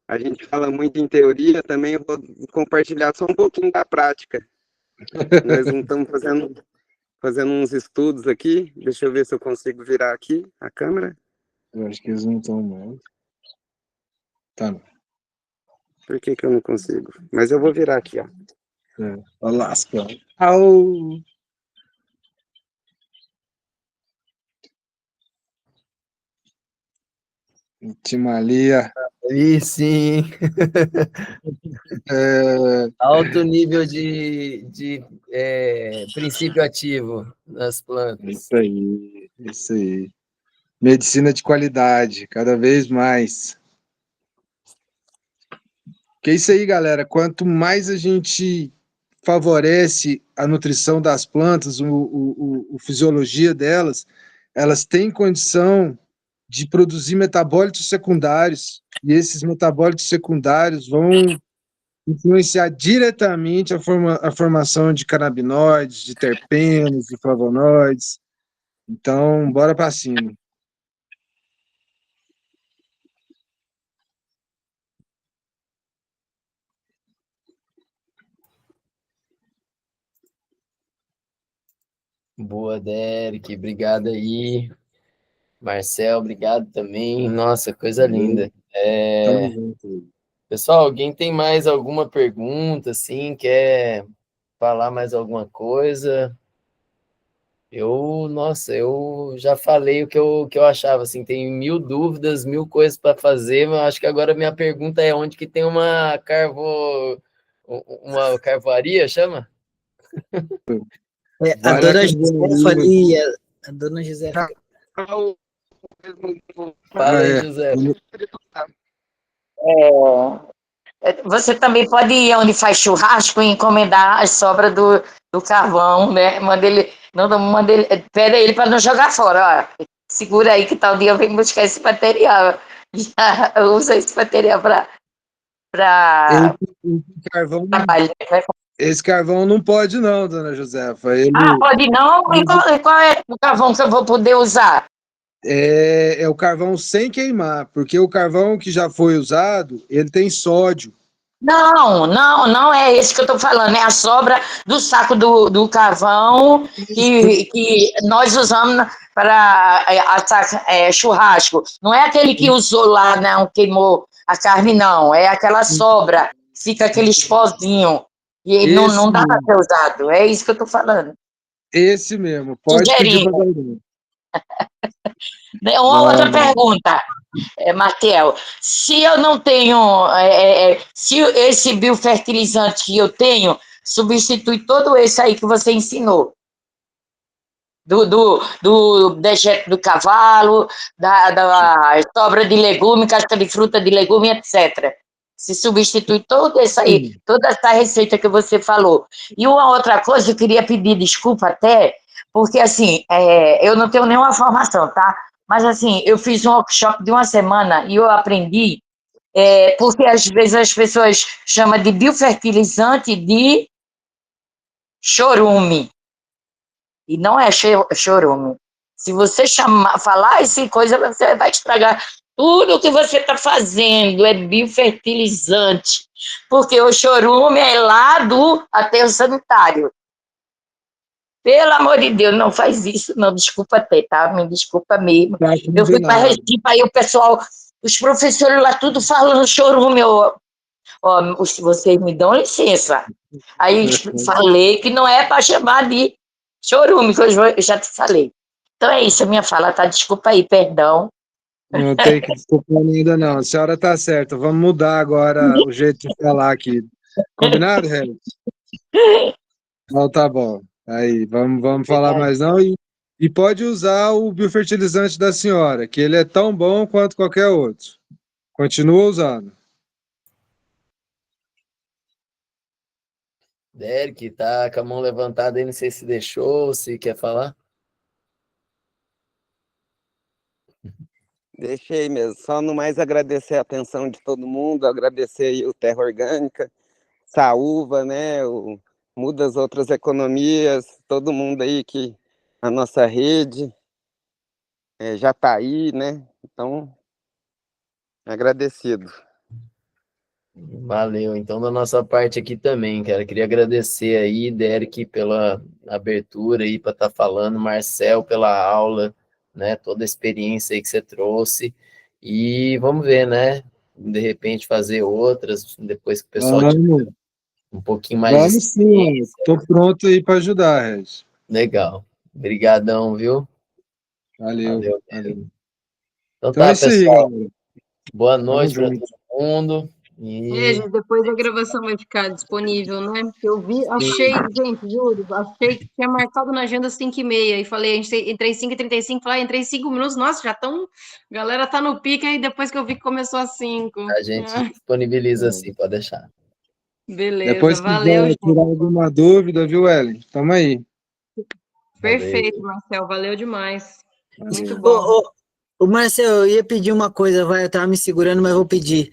a gente fala muito em teoria, também eu vou compartilhar só um pouquinho da prática. Nós não estamos fazendo uns estudos aqui, deixa eu ver se eu consigo virar aqui a câmera. Eu acho que eles não estão mais. Tá. Por que eu não consigo? Mas eu vou virar aqui, ó. Alasca. Au! Timalia. Aí sim. Alto nível de princípio ativo nas plantas. Isso aí. Medicina de qualidade, cada vez mais. Que é isso aí, galera. Quanto mais a gente favorece a nutrição das plantas, a fisiologia delas, elas têm condição de produzir metabólitos secundários, e esses metabólitos secundários vão influenciar diretamente a formação de canabinoides, de terpenos, de flavonoides. Então, bora para cima. Boa, Derek. Obrigado aí. Marcel, obrigado também. Nossa, coisa linda. Tamo junto. Pessoal, alguém tem mais alguma pergunta, assim, quer falar mais alguma coisa? Nossa, eu já falei o que eu achava, assim, tem 1000 dúvidas, 1000 coisas para fazer, mas eu acho que agora minha pergunta é onde que tem uma carvoaria, chama? A dona Josefa ali, a dona Josefa. Fala aí, José. Você também pode ir onde faz churrasco e encomendar as sobras do carvão, né? Manda ele, pede ele para não jogar fora, ó. Segura aí que tal dia eu venho buscar esse material. Já usa esse material para Carvão, trabalho. Esse carvão não pode não, dona Josefa. Ah, pode não? E qual é o carvão que eu vou poder usar? É o carvão sem queimar, porque o carvão que já foi usado, ele tem sódio. Não é esse que eu estou falando, é a sobra do saco do carvão que nós usamos para assar churrasco. Não é aquele que usou lá, não, queimou a carne, não. É aquela sobra, fica aqueles pozinhos. E não dá para ser usado. É isso que eu estou falando. Esse mesmo, pode pedir para Sugerindo. Uma outra pergunta, Martel. Se eu não tenho, se esse biofertilizante que eu tenho substitui todo esse aí que você ensinou, do dejeto do cavalo, da sobra de legume, casca de fruta de legume, etc. Se substitui todo isso aí, toda essa receita que você falou. E uma outra coisa, eu queria pedir desculpa até, porque assim, eu não tenho nenhuma formação, tá? Mas assim, eu fiz um workshop de uma semana e eu aprendi, porque às vezes as pessoas chamam de biofertilizante de chorume. E não é chorume. Se você falar essa coisa, você vai estragar tudo que você está fazendo. É biofertilizante. Porque o chorume é lá do aterro sanitário. Pelo amor de Deus, não faz isso, não. Desculpa até, tá? Me desculpa mesmo. Eu fui para Recife, aí o pessoal, os professores lá, tudo falando chorume. Vocês me dão licença. Aí falei que não é para chamar de chorume, que eu já te falei. Então é isso, a minha fala, tá? Desculpa aí, perdão. Não tem que desculpar ainda não. A senhora está certa. Vamos mudar agora o jeito de falar aqui. Combinado, Regis? Então tá bom. Aí, vamos falar mais não. E pode usar o biofertilizante da senhora, que ele é tão bom quanto qualquer outro. Continua usando. Derek, tá com a mão levantada aí, não sei se deixou, se quer falar. Deixei mesmo, só no mais agradecer a atenção de todo mundo, agradecer aí o Terra Orgânica, Saúva, né, Muda as Outras Economias, todo mundo aí que a nossa rede já está aí, né, então agradecido. Valeu, então da nossa parte aqui também, cara, queria agradecer aí, Derek, pela abertura aí para estar falando, Marcel pela aula, né, toda a experiência aí que você trouxe, e vamos ver, né, de repente fazer outras, depois que o pessoal tiver um pouquinho mais de sim, estou pronto aí para ajudar, Regis. Legal, obrigadão, viu? Valeu. Então Então tá, é isso aí, pessoal, galera. boa noite para todo mundo. Gente, depois a gravação vai ficar disponível, né? Eu gente, juro, achei que tinha marcado na agenda 5h30 e falei, entrei 5h35, falei, entrei 5 minutos, nossa, já estão, galera tá no pique, aí depois que eu vi que começou às 5. A gente disponibiliza assim, pode deixar. Beleza, Depois que valeu, quiser tirar alguma dúvida, viu, Ellen? Tamo aí. Perfeito, Marcel, valeu demais. Muito bom. Ô, Marcel, eu ia pedir uma coisa, eu tava me segurando, mas vou pedir.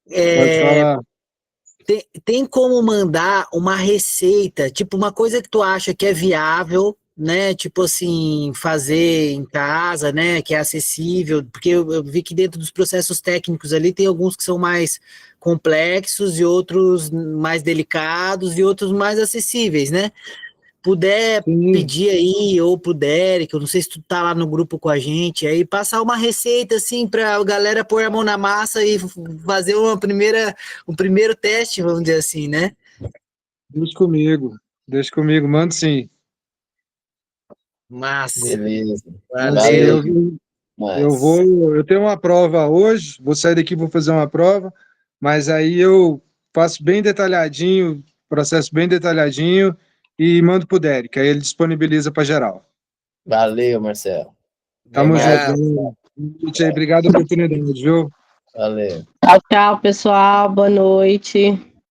Pode falar. Tem como mandar uma receita, tipo uma coisa que tu acha que é viável, né? Tipo assim, fazer em casa, né? Que é acessível, porque eu vi que dentro dos processos técnicos ali tem alguns que são mais complexos e outros mais delicados e outros mais acessíveis, né? Puder pedir aí, ou pro Derek, eu não sei se tu tá lá no grupo com a gente, aí passar uma receita, assim, pra galera pôr a mão na massa e fazer um primeiro teste, vamos dizer assim, né? Deixa comigo, mando sim. Massa. Beleza. Valeu. Eu tenho uma prova hoje, vou sair daqui, vou fazer uma prova, mas aí eu faço bem detalhadinho, processo bem detalhadinho, e mando pro Derek, aí ele disponibiliza para geral. Valeu, Marcelo. Tamo junto. Obrigado pela oportunidade, viu? Valeu. Tchau, pessoal. Boa noite.